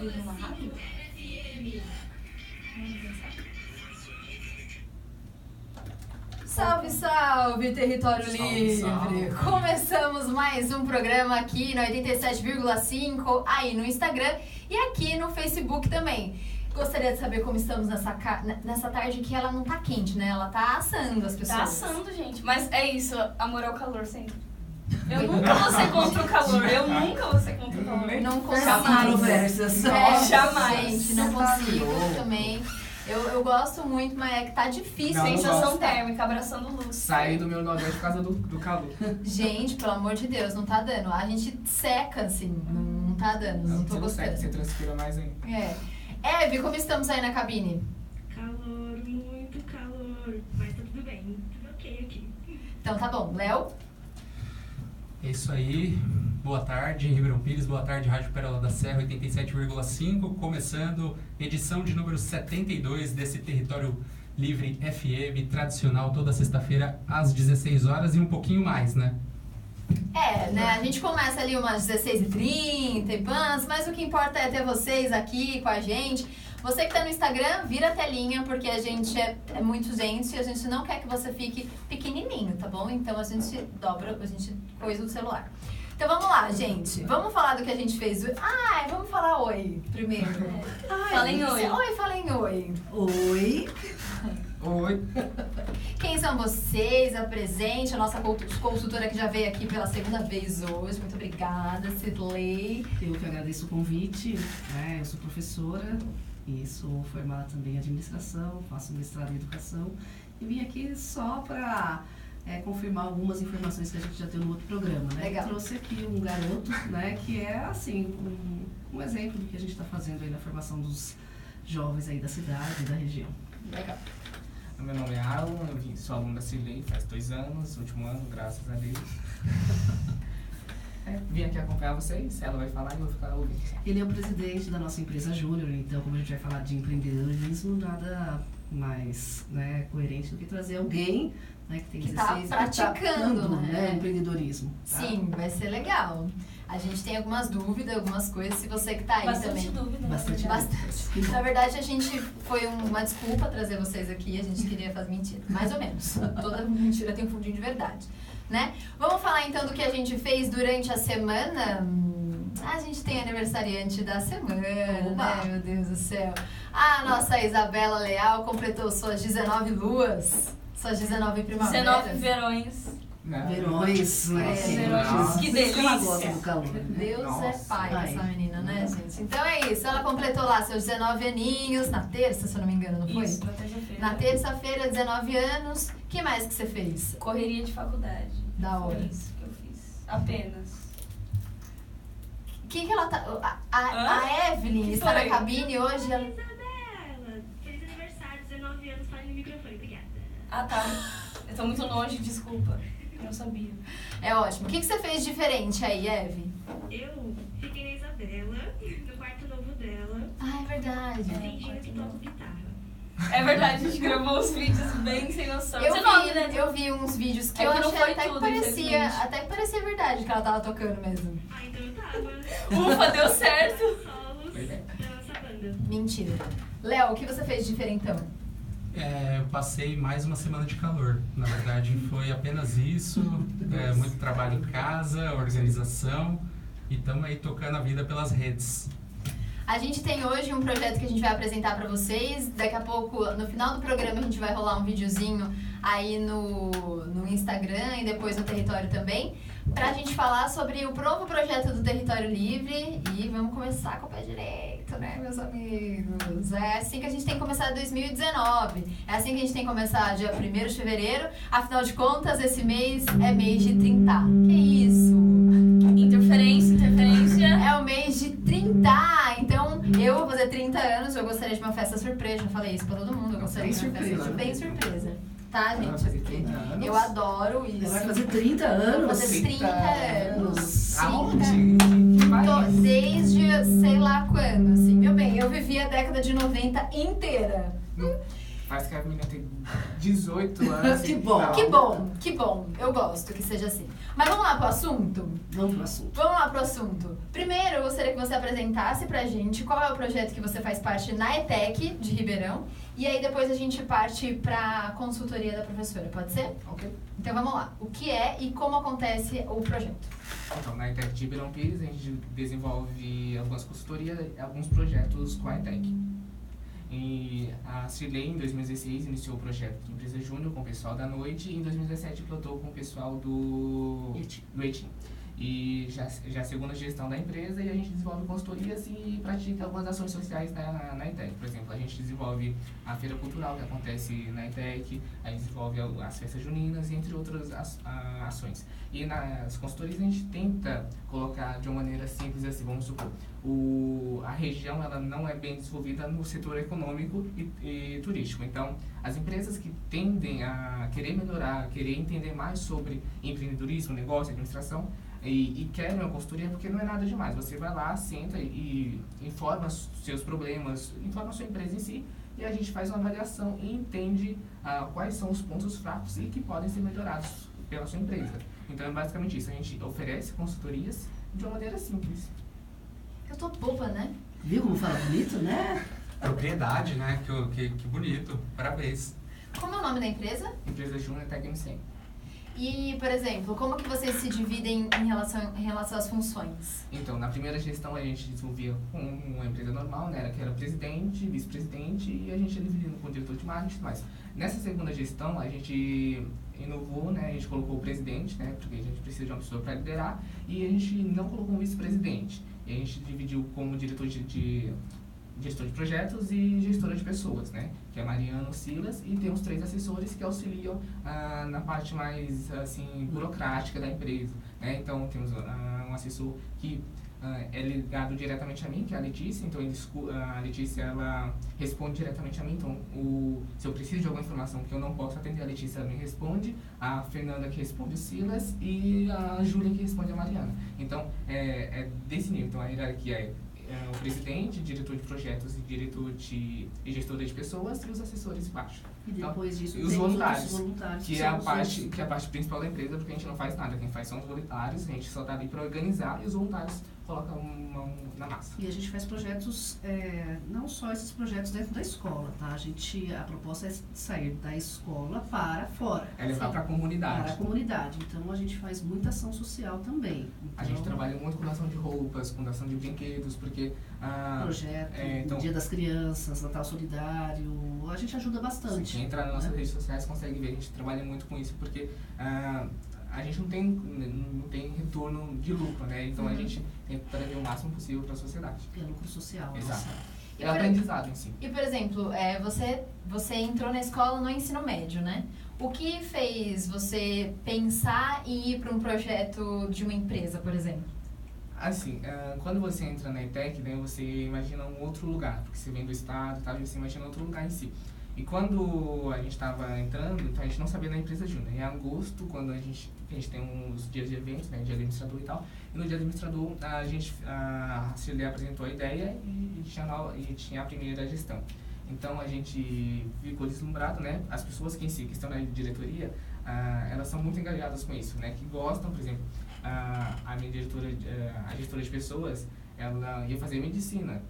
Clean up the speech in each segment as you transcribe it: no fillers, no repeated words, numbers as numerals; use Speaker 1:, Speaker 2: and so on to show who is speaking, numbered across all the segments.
Speaker 1: vive numa rádio?
Speaker 2: Salve, salve, Território Livre!
Speaker 3: Salve.
Speaker 2: Começamos mais um programa aqui no 87,5, aí no Instagram e aqui no Facebook também. Gostaria de saber como estamos nessa tarde que ela não tá quente, né? Ela tá assando as pessoas.
Speaker 1: Tá assando, gente. Mas é isso, amor ao calor sempre. Eu nunca vou ser contra o calor. Eu nunca vou ser contra o calor.
Speaker 2: Não consigo.
Speaker 3: Controvérsias.
Speaker 1: Jamais.
Speaker 2: Gente, não consigo também. Eu gosto muito, mas é que tá difícil.
Speaker 3: Não,
Speaker 1: Sensação
Speaker 3: gosto.
Speaker 1: térmica, abraçando luz.
Speaker 3: Saí do meu Nordeste por causa do calor.
Speaker 2: Gente, pelo amor de Deus, não tá dando. A gente seca, assim, não tá dando, não tô
Speaker 3: Você
Speaker 2: gostando.
Speaker 3: consegue, você transpira mais ainda.
Speaker 2: É. Eve, como estamos aí na cabine?
Speaker 4: Calor, muito calor, mas tá tudo bem, tudo ok aqui.
Speaker 2: Então tá bom. Léo?
Speaker 5: É isso aí, boa tarde Ribeirão Pires, boa tarde Rádio Pérola da Serra 87,5, começando edição de número 72 desse Território Livre FM, tradicional, toda sexta-feira às 16 horas e um pouquinho mais, né?
Speaker 2: É, né? A gente começa ali umas 16h30 e pans, mas o que importa é ter vocês aqui com a gente. Você que tá no Instagram, vira a telinha, porque a gente é muito gente e a gente não quer que você fique pequenininho, tá bom? Então a gente dobra, a gente coisa o celular. Então vamos lá, gente. Vamos falar do que a gente fez. Ai, vamos falar oi primeiro. Ai,
Speaker 1: Falem oi.
Speaker 2: Oi, falem oi.
Speaker 6: Oi.
Speaker 3: Oi.
Speaker 2: Quem são vocês? Apresente a nossa consultora que já veio aqui pela segunda vez hoje. Muito obrigada, Sidley.
Speaker 6: Eu que agradeço o convite. Eu sou professora e sou formada também em administração, faço mestrado em educação e vim aqui só para confirmar algumas informações que a gente já deu no outro programa, né?
Speaker 2: Legal.
Speaker 6: Trouxe aqui um garoto, né, que é assim um exemplo do que a gente está fazendo aí na formação dos jovens aí da cidade e da região.
Speaker 2: Legal.
Speaker 3: Meu nome é Alan, eu sou aluno da Cirlei faz 2 anos, último ano, graças a Deus. Vim aqui acompanhar vocês, ela vai falar e eu vou ficar ouvindo.
Speaker 6: Ele é o presidente da nossa empresa Júnior, então como a gente vai falar de empreendedorismo, nada mais, né, coerente do que trazer alguém, né, que tem
Speaker 2: Que tá
Speaker 6: 16
Speaker 2: praticando, né?
Speaker 6: empreendedorismo. Tá?
Speaker 2: Sim, vai ser legal. A gente tem algumas dúvidas, algumas coisas, se você que tá aí
Speaker 1: Bastante
Speaker 2: também.
Speaker 1: dúvida.
Speaker 6: Bastante.
Speaker 2: Bastante. Na verdade, a gente foi uma desculpa trazer vocês aqui, a gente queria fazer mentira. Mais ou menos. Toda mentira tem um fundinho de verdade, né? Vamos falar então do que a gente fez durante a semana. A gente tem aniversariante da semana, né? Meu Deus do céu. A nossa Isabela Leal completou suas 19 luas, suas 19 primaveras.
Speaker 1: 19 verões.
Speaker 6: Verões, né?
Speaker 1: Verões. Que delícia.
Speaker 6: Ela gosta do calor.
Speaker 2: Deus
Speaker 3: Nossa.
Speaker 2: é pai
Speaker 6: Ai.
Speaker 2: dessa menina, né, gente? Então é isso, ela completou lá seus 19 aninhos, na terça, se eu não me engano, não foi?
Speaker 1: Isso, na terça-feira.
Speaker 2: Na terça-feira, 19 anos. O que mais que você fez?
Speaker 1: Correria de faculdade.
Speaker 2: Da hora.
Speaker 1: Foi isso que eu fiz. Apenas.
Speaker 2: Quem que ela tá... A Evelyn
Speaker 1: Que
Speaker 2: está
Speaker 1: foi?
Speaker 2: na cabine hoje. Ela...
Speaker 4: Isabela, feliz aniversário, 19 anos, fale no microfone, obrigada.
Speaker 1: Ah, tá. Eu tô muito longe, desculpa. Eu não sabia.
Speaker 2: É ótimo. O que você fez diferente aí, Eve?
Speaker 4: Eu fiquei na Isabela, no quarto novo dela,
Speaker 2: Ah, é verdade.
Speaker 4: fingindo que toco guitarra.
Speaker 1: É verdade, a gente gravou uns vídeos bem sem noção. 19, né?
Speaker 2: Eu vi uns vídeos que
Speaker 1: É
Speaker 2: eu
Speaker 1: que não
Speaker 2: achei
Speaker 1: foi
Speaker 2: até,
Speaker 1: tudo,
Speaker 2: que parecia verdade que ela tava tocando mesmo.
Speaker 4: Ah, então eu tava.
Speaker 1: Ufa, deu certo.
Speaker 4: Solos
Speaker 3: Pois é.
Speaker 4: da nossa banda.
Speaker 2: Mentira. Léo, o que você fez de diferentão?
Speaker 5: Eu passei mais uma semana de calor, na verdade foi apenas isso, muito trabalho em casa, organização e estamos aí tocando a vida pelas redes.
Speaker 2: A gente tem hoje um projeto que a gente vai apresentar pra vocês. Daqui a pouco, no final do programa, a gente vai rolar um videozinho aí no Instagram e depois no Território também, pra gente falar sobre o novo projeto do Território Livre. E vamos começar com o pé direito, né, meus amigos? É assim que a gente tem que começar 2019. É assim que a gente tem que começar dia 1º de fevereiro. Afinal de contas, esse mês é mês de 30. Que isso?
Speaker 1: Interferência.
Speaker 2: É o mês de 30, então eu vou fazer 30 anos, eu gostaria de uma festa surpresa, já falei isso pra todo mundo, eu gostaria de uma festa bem surpresa, tá,
Speaker 3: Ela vai fazer
Speaker 2: gente?
Speaker 3: 30 anos?
Speaker 2: Eu adoro isso.
Speaker 6: Ela vai fazer 30
Speaker 2: Vou
Speaker 6: anos.
Speaker 2: fazer 30 anos.
Speaker 3: Aonde?
Speaker 2: Sim,
Speaker 3: Que país?
Speaker 2: desde sei lá quando, assim. Meu bem, eu vivi a década de 90 inteira.
Speaker 3: Parece que a menina tem 18 anos.
Speaker 6: Que bom.
Speaker 3: Não.
Speaker 2: Que bom, que bom. Eu eu gosto que seja assim. Mas vamos lá pro assunto?
Speaker 6: Vamos pro assunto.
Speaker 2: Vamos lá pro assunto. Primeiro, eu gostaria que você apresentasse pra gente qual é o projeto que você faz parte na ETEC de Ribeirão. E aí depois a gente parte pra consultoria da professora, pode ser?
Speaker 3: Ok.
Speaker 2: Então vamos lá. O que é e como acontece o projeto?
Speaker 3: Então, na ETEC de Ribeirão Pires, a gente desenvolve algumas consultorias, alguns projetos com a ETEC. E a Cirlei, em 2016, iniciou o projeto de Empresa Júnior com o pessoal da noite e em 2017 pilotou com o pessoal do ETIM. E já é a segunda gestão da empresa e a gente desenvolve consultorias e pratica algumas ações sociais na ETEC. Por exemplo, a gente desenvolve a feira cultural que acontece na ETEC, a gente desenvolve as festas juninas, entre outras ações. E nas consultorias a gente tenta colocar de uma maneira simples assim, vamos supor, a região ela não é bem desenvolvida no setor econômico e turístico. Então, as empresas que tendem a querer melhorar, querer entender mais sobre empreendedorismo, negócio, administração, e querem uma consultoria porque não é nada demais. Você vai lá, senta e informa seus problemas, informa a sua empresa em si, e a gente faz uma avaliação e entende quais são os pontos fracos e que podem ser melhorados pela sua empresa. Então é basicamente isso, a gente oferece consultorias de uma maneira simples.
Speaker 2: Eu tô boba, né?
Speaker 6: Viu como fala bonito, né?
Speaker 5: Propriedade, né? Que bonito. Parabéns.
Speaker 2: Como é o nome da empresa?
Speaker 3: Empresa Júnior TecMCM.
Speaker 2: E, por exemplo, como que vocês se dividem em relação às funções?
Speaker 3: Então, na primeira gestão a gente desenvolvia com uma empresa normal, né, que era presidente, vice-presidente e a gente ia dividindo com o diretor de marketing e tudo mais. Nessa segunda gestão a gente inovou, né, a gente colocou o presidente, né, porque a gente precisa de uma pessoa para liderar, e a gente não colocou um vice-presidente. E a gente dividiu como diretor gestor de projetos e gestora de pessoas, né? Que é Mariano, Silas, e temos 3 assessores que auxiliam na parte mais assim burocrática da empresa, né? Então temos um assessor que é ligado diretamente a mim, que é a Letícia. Então a Letícia ela responde diretamente a mim. Então se eu preciso de alguma informação que eu não posso atender, a Letícia ela me responde, a Fernanda que responde o Silas e a Júlia que responde a Mariana. Então é desse nível. Então a hierarquia é o presidente, diretor de projetos e gestora de pessoas e os assessores embaixo.
Speaker 6: E depois disso
Speaker 3: e os
Speaker 6: tem
Speaker 3: voluntários,
Speaker 6: voluntários
Speaker 3: que é a parte principal da empresa, porque a gente não faz nada. Quem faz são os voluntários, a gente só está ali para organizar e os voluntários colocam a mão na massa.
Speaker 6: E a gente faz projetos, não só esses projetos dentro da escola, tá? A proposta é sair da escola para fora.
Speaker 3: É levar para a comunidade.
Speaker 6: Para a comunidade. Então a gente faz muita ação social também. Então,
Speaker 3: a gente trabalha muito com doação de roupas, com doação de brinquedos, porque...
Speaker 6: projeto,
Speaker 3: então,
Speaker 6: Dia das Crianças, Natal Solidário, a gente ajuda bastante.
Speaker 3: Quem entrar nas nossas redes sociais consegue ver, a gente trabalha muito com isso, porque a gente não tem retorno de lucro, né? Então a gente tenta trazer o máximo possível para a sociedade.
Speaker 6: É lucro social.
Speaker 3: Exato.
Speaker 2: E
Speaker 3: É aprendizado em si.
Speaker 2: E, por exemplo, você entrou na escola no ensino médio, né? O que fez você pensar em ir para um projeto de uma empresa, por exemplo?
Speaker 3: Assim, quando você entra na ETEC, né, você imagina um outro lugar, porque você vem do estado, tá, e você imagina outro lugar em si. E quando a gente estava entrando, então a gente não sabia da empresa júnior. Em agosto, quando a gente tem uns dias de eventos, né, dia do administrador e tal, e no dia do administrador a Cirlei apresentou a ideia e tinha a primeira gestão. Então a gente ficou deslumbrado, né? As pessoas que estão na diretoria, elas são muito engajadas com isso, né? Que gostam, por exemplo, a minha diretora, a gestora de pessoas, ela ia fazer medicina.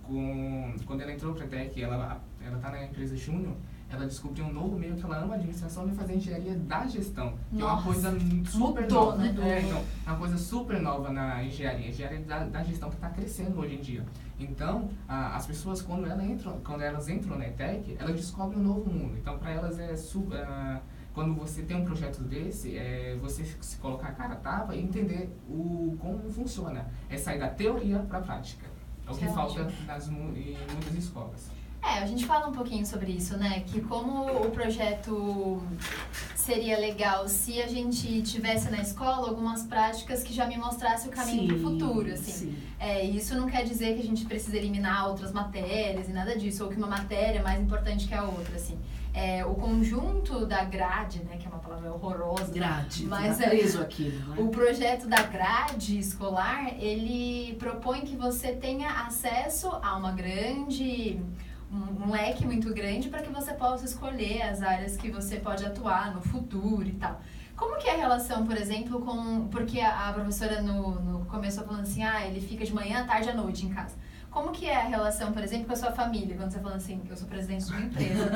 Speaker 3: Quando ela entrou para a ETEC, ela tá na empresa júnior, ela descobriu um novo meio que ela ama a administração e fazer engenharia da gestão, que é uma coisa super nova.
Speaker 2: Né?
Speaker 3: Então, é uma coisa super nova na engenharia da gestão que está crescendo hoje em dia. Então, as pessoas, quando elas entram na ETEC, elas descobrem um novo mundo. Então, para elas quando você tem um projeto desse, você se colocar a cara a tapa e entender como funciona. É sair da teoria para a prática. É o que falta em muitas escolas.
Speaker 2: A gente fala um pouquinho sobre isso, né? Que como o projeto seria legal se a gente tivesse na escola algumas práticas que já me mostrassem o caminho para o futuro, assim. Isso não quer dizer que a gente precisa eliminar outras matérias e nada disso, ou que uma matéria é mais importante que a outra, assim. O conjunto da grade, né, que é uma palavra horrorosa.
Speaker 6: Grade,
Speaker 2: mas
Speaker 6: tá preso aquilo, né?
Speaker 2: O projeto da grade escolar, ele propõe que você tenha acesso a um leque muito grande para que você possa escolher as áreas que você pode atuar no futuro e tal. Como que é a relação, por exemplo, com... Porque a professora no começou falando assim, ele fica de manhã, tarde à noite em casa. Como que é a relação, por exemplo, com a sua família? Quando você fala assim, eu sou presidente de uma empresa,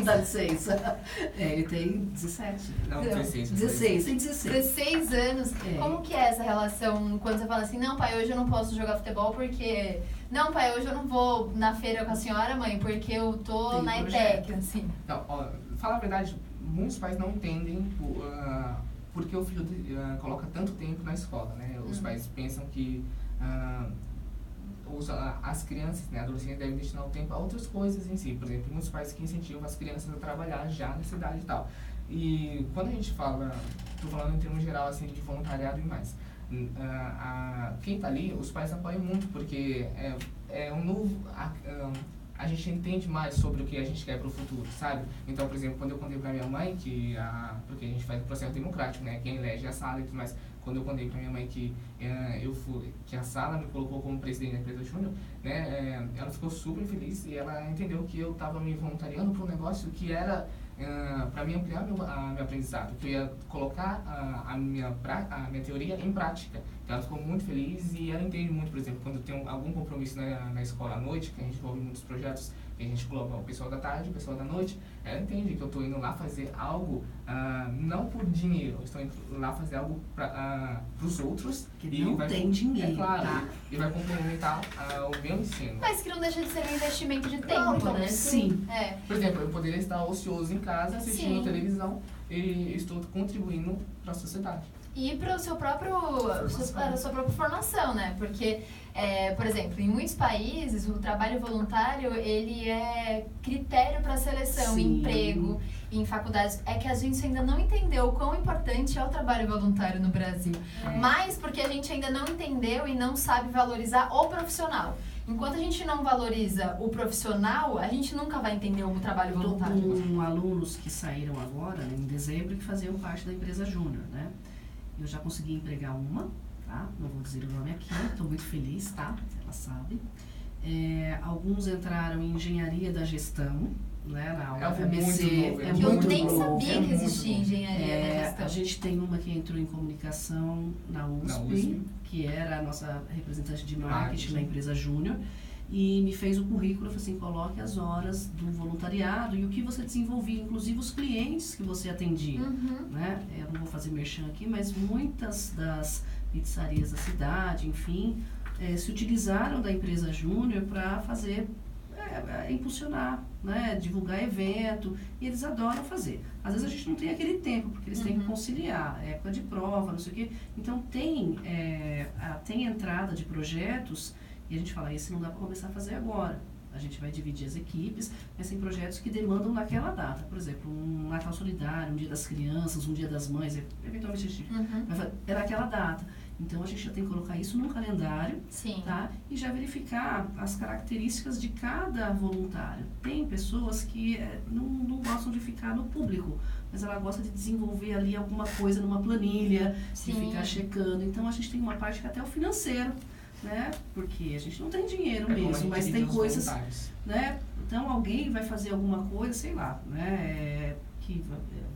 Speaker 6: Dá licença. Ele tem 17.
Speaker 3: Não, 16.
Speaker 6: 16, tem 16.
Speaker 2: 16 anos.
Speaker 6: É.
Speaker 2: Como que é essa relação quando você fala assim, não, pai, hoje eu não posso jogar futebol porque... Não, pai, hoje eu não vou na feira com a senhora, mãe, porque eu tô
Speaker 6: Tem
Speaker 2: na
Speaker 6: projeto.
Speaker 2: ETEC, assim.
Speaker 3: Não, falar a verdade, muitos pais não entendem por que o filho coloca tanto tempo na escola, né? Os pais pensam que as crianças, né, adolescentes devem destinar o tempo a outras coisas em si. Por exemplo, muitos pais que incentivam as crianças a trabalhar já nessa idade e tal. E quando a gente fala, estou falando em termos geral, assim, de voluntariado e mais, quem está ali, os pais apoiam muito, porque é um novo... a gente entende mais sobre o que a gente quer para o futuro, sabe? Então, por exemplo, quando eu contei para minha mãe porque a gente faz um processo democrático, né? Quem elege a sala e tudo mais. Quando eu contei para minha mãe que a sala me colocou como presidente da empresa júnior, né? Ela ficou super feliz e ela entendeu que eu estava me voluntariando para um negócio que era para mim ampliar meu aprendizado, que eu ia colocar a minha teoria em prática. Então ela ficou muito feliz e ela entende muito, por exemplo, quando eu tenho algum compromisso na escola à noite, que a gente envolve muitos projetos, que a gente coloca o pessoal da tarde, o pessoal da noite, ela entende que eu estou indo lá fazer algo não por dinheiro, eu estou indo lá fazer algo para os outros.
Speaker 6: Que não tem dinheiro,
Speaker 3: é claro,
Speaker 6: tá?
Speaker 3: E vai complementar o meu ensino.
Speaker 2: Mas que não deixa de ser um investimento de tempo,
Speaker 3: Não, então,
Speaker 2: né?
Speaker 6: Sim.
Speaker 2: É.
Speaker 3: Por exemplo, eu poderia estar ocioso em casa, assistindo
Speaker 2: Sim.
Speaker 3: televisão, e estou contribuindo para a sociedade.
Speaker 2: E para a sua própria formação, né? Porque, por exemplo, em muitos países, o trabalho voluntário, ele é critério para seleção em
Speaker 6: Sim.
Speaker 2: emprego, em faculdades. É que a gente ainda não entendeu o quão importante é o trabalho voluntário no Brasil. Mas porque a gente ainda não entendeu e não sabe valorizar o profissional. Enquanto a gente não valoriza o profissional, a gente nunca vai entender o trabalho
Speaker 6: Estou
Speaker 2: voluntário.
Speaker 6: com alunos que saíram agora, né, em dezembro, que faziam parte da empresa Júnior, né? Eu já consegui empregar uma, tá? Não vou dizer o nome aqui, estou muito feliz, tá? Ela sabe. Alguns entraram em engenharia da gestão, né? Na UFMC.
Speaker 3: Muito novo,
Speaker 2: Que eu
Speaker 6: muito
Speaker 2: nem
Speaker 6: novo.
Speaker 2: sabia que existia engenharia da gestão.
Speaker 6: A gente tem uma que entrou em comunicação na USP, que era a nossa representante de marketing na empresa Júnior, e me fez o currículo, eu falei assim, coloque as horas do voluntariado e o que você desenvolvia, inclusive os clientes que você atendia. Né? Eu não vou fazer merchan aqui, mas muitas das pizzarias da cidade, enfim, se utilizaram da empresa Júnior para fazer, impulsionar, né? Divulgar evento, e eles adoram fazer. Às vezes a gente não tem aquele tempo, porque eles têm que conciliar, época de prova, não sei o quê. Então tem entrada de projetos, e a gente fala, esse não dá para começar a fazer agora. A gente vai dividir as equipes, mas tem projetos que demandam naquela data. Por exemplo, um Natal Solidário, um Dia das Crianças, um Dia das Mães, eventualmente a gente vai fazer, é naquela data. Então a gente já tem que colocar isso num calendário,
Speaker 2: Sim.
Speaker 6: tá? E já verificar as características de cada voluntário. Tem pessoas que não gostam de ficar no público, mas ela gosta de desenvolver ali alguma coisa numa planilha,
Speaker 2: Sim.
Speaker 6: de ficar checando. Então a gente tem uma parte que até o financeiro, né? Porque a gente não tem dinheiro mesmo, mas tem coisas, né? Então alguém vai fazer alguma coisa, sei lá, né? Que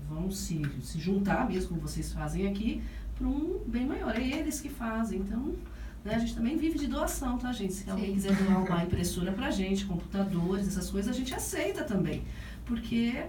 Speaker 6: vão se juntar mesmo, como vocês fazem aqui, para um bem maior. É eles que fazem. Então, né, a gente também vive de doação, tá, gente? Se alguém quiser doar uma impressora pra gente, computadores, essas coisas, a gente aceita também. Porque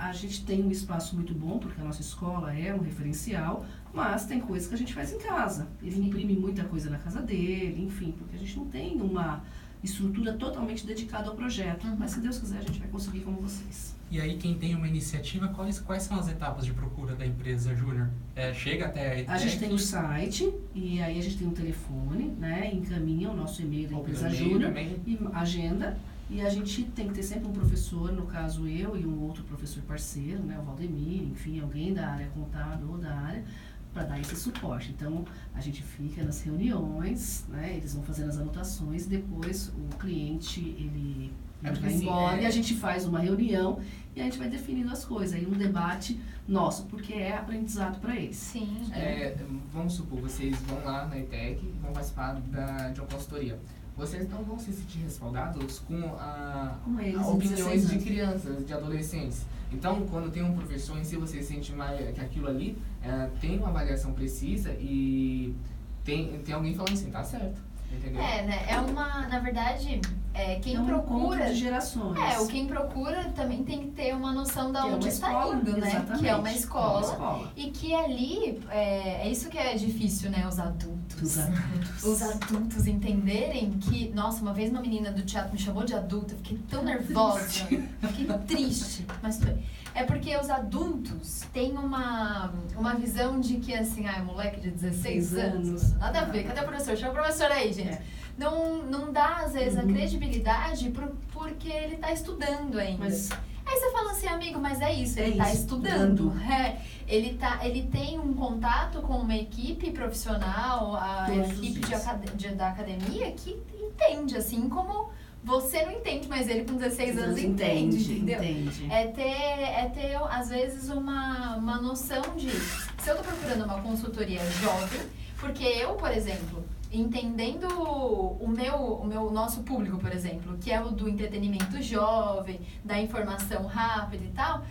Speaker 6: a gente tem um espaço muito bom, porque a nossa escola é um referencial, mas tem coisas que a gente faz em casa. Ele imprime muita coisa na casa dele, enfim, porque a gente não tem uma estrutura totalmente dedicada ao projeto. Mas se Deus quiser, a gente vai conseguir como vocês.
Speaker 5: E aí, quem tem uma iniciativa, quais são as etapas de procura da empresa Júnior? Chega até a ETEC?
Speaker 6: A gente tem o site, e aí a gente tem um telefone, né? Encaminha o nosso e-mail da empresa Júnior, e agenda. E a gente tem que ter sempre um professor, no caso eu e um outro professor parceiro, né? O Valdemir, enfim, alguém da área contábil ou da área, para dar esse suporte. Então, a gente fica nas reuniões, né? Eles vão fazendo as anotações, depois o cliente, ele vai embora e a gente faz uma reunião e a gente vai definindo as coisas. Aí um debate nosso, porque é aprendizado para eles.
Speaker 2: Sim.
Speaker 3: Vamos supor, vocês vão lá na ETEC e vão participar de uma consultoria. vocês não vão se sentir respaldados com
Speaker 6: Com eles, em
Speaker 3: opiniões
Speaker 6: 16
Speaker 3: de
Speaker 6: anos.
Speaker 3: crianças, de adolescentes. Então, quando tem um professor em si, você sente mais que aquilo ali tem uma avaliação precisa e tem alguém falando assim, tá certo, entendeu?
Speaker 2: Né? É uma, na verdade, quem
Speaker 6: é um
Speaker 2: procura.
Speaker 6: encontro de gerações.
Speaker 2: O quem procura também tem que ter uma noção da
Speaker 6: Que é
Speaker 2: onde
Speaker 6: uma
Speaker 2: está
Speaker 6: escola,
Speaker 2: indo, né?
Speaker 6: exatamente.
Speaker 2: Que é uma
Speaker 6: É
Speaker 2: escola. E que ali, é isso que é difícil, né? Os adultos. Os adultos entenderem que, nossa, uma vez uma menina do teatro me chamou de adulta, eu fiquei tão nervosa, fiquei triste, mas tudo bem. É porque os adultos têm uma visão de que, assim, moleque de 16 anos, nada a ver, cadê o professor? Chama o professor aí, gente. Não dá, às vezes, a credibilidade porque ele tá estudando ainda. Aí você fala assim, amigo, mas é isso, ele tá estudando. Ele tem um contato com uma equipe profissional, a equipe da academia, que entende, assim como você não entende, mas ele com 16 anos entende, entendeu? É ter, às vezes, uma noção de... Se eu tô procurando uma consultoria jovem, porque eu, por exemplo, entendendo o nosso público, por exemplo, que é o do entretenimento jovem, da informação rápida e tal,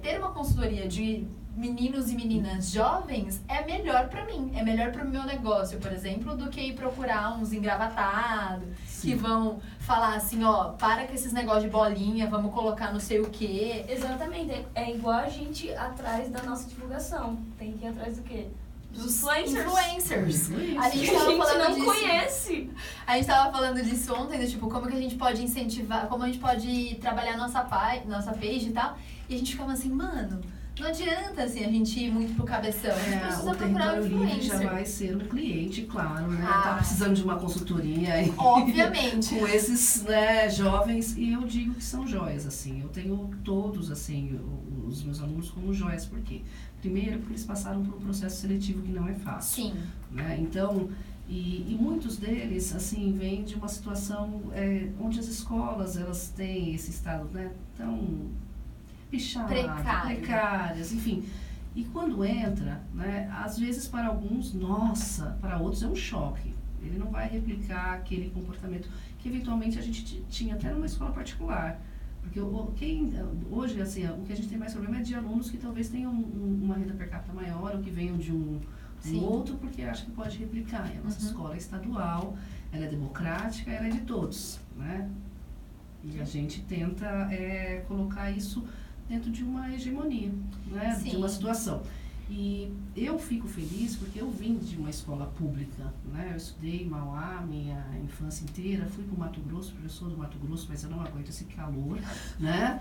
Speaker 2: ter uma consultoria de meninos e meninas jovens é melhor pra mim, é melhor pro meu negócio, por exemplo, do que ir procurar uns engravatados que vão falar assim, para com esses negócios de bolinha, vamos colocar não sei o quê.
Speaker 1: Exatamente, é igual a gente atrás da nossa divulgação. Tem que ir atrás do quê?
Speaker 2: Dos influencers.
Speaker 1: A gente não conhece.
Speaker 2: A gente tava falando disso ontem, né? Tipo, como que a gente pode incentivar, como a gente pode trabalhar nossa page e tal. E a gente ficava assim, mano, não adianta assim a gente ir muito pro cabeção. A gente precisa procurar um
Speaker 6: influencer.
Speaker 2: influencer.
Speaker 6: Já vai ser um cliente, claro, né? Tá precisando de uma consultoria aí.
Speaker 2: Obviamente.
Speaker 6: Com esses, né, jovens, e eu digo que são joias, assim. Eu tenho todos, assim, os meus alunos como joias, por quê? Primeiro, porque eles passaram por um processo seletivo que não é fácil.
Speaker 2: Sim.
Speaker 6: Né? Então, e muitos deles, assim, vêm de uma situação onde as escolas, elas têm esse estado, né, tão pichado, precárias, enfim. E quando entra, né, às vezes para alguns, nossa, para outros é um choque. Ele não vai replicar aquele comportamento que eventualmente a gente tinha até numa escola particular. Porque hoje, assim, o que a gente tem mais problema é de alunos que talvez tenham uma renda per capita maior ou que venham de um outro porque acham que pode replicar. E a nossa escola é estadual, ela é democrática, ela é de todos, né? E a gente tenta colocar isso dentro de uma hegemonia, né? De uma situação. E eu fico feliz porque eu vim de uma escola pública, né? Eu estudei em Mauá minha infância inteira, fui para o Mato Grosso, professor do Mato Grosso, mas eu não aguento esse calor, né?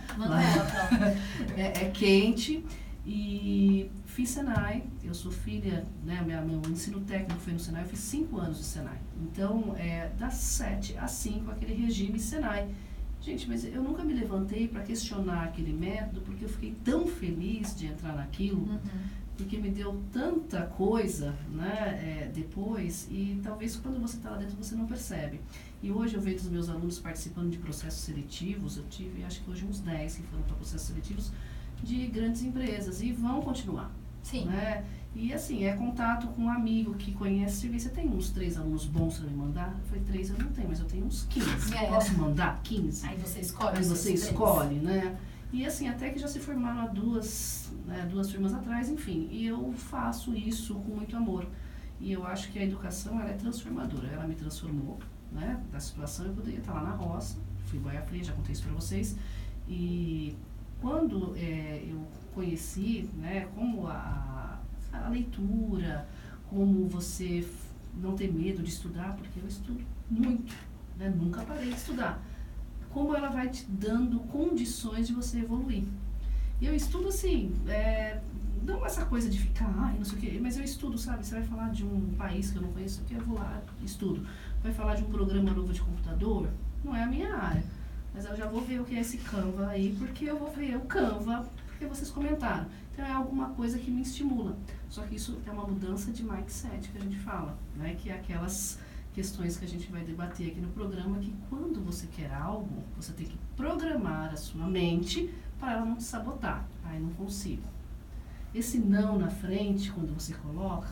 Speaker 6: É quente. E fiz Senai, eu sou filha, né? Meu ensino técnico foi no Senai, eu fiz 5 anos de Senai. Então, das 7 às 5, aquele regime Senai. Gente, mas eu nunca me levantei para questionar aquele método, porque eu fiquei tão feliz de entrar naquilo, porque me deu tanta coisa, né, depois, e talvez quando você está lá dentro você não percebe. E hoje eu vejo os meus alunos participando de processos seletivos, eu tive acho que hoje uns 10 que foram para processos seletivos de grandes empresas, e vão continuar.
Speaker 2: Sim.
Speaker 6: Né? E assim, contato com um amigo que conhece, você tem uns 3 alunos bons para me mandar? Eu falei, 3 eu não tenho, mas eu tenho uns 15. Posso mandar 15?
Speaker 2: Aí você escolhe.
Speaker 6: Aí você escolhe, né? E assim, até que já se formaram há 2 turmas atrás, enfim. E eu faço isso com muito amor. E eu acho que a educação, ela é transformadora. Ela me transformou, né? Da situação, eu poderia estar lá na roça, fui boia fria, já contei isso para vocês. E quando eu conheci, né, como a leitura, como você não ter medo de estudar, porque eu estudo muito, né? Nunca parei de estudar. Como ela vai te dando condições de você evoluir. E eu estudo assim, não essa coisa de ficar, não sei o quê, mas eu estudo, sabe? Você vai falar de um país que eu não conheço, eu vou lá, estudo. Vai falar de um programa novo de computador, não é a minha área. Mas eu já vou ver o que é esse Canva aí, porque eu vou ver o Canva, porque vocês comentaram. Então é alguma coisa que me estimula. Só que isso é uma mudança de mindset que a gente fala, né? Que é aquelas questões que a gente vai debater aqui no programa, que quando você quer algo, você tem que programar a sua mente para ela não te sabotar. Não consigo. Esse não na frente, quando você coloca,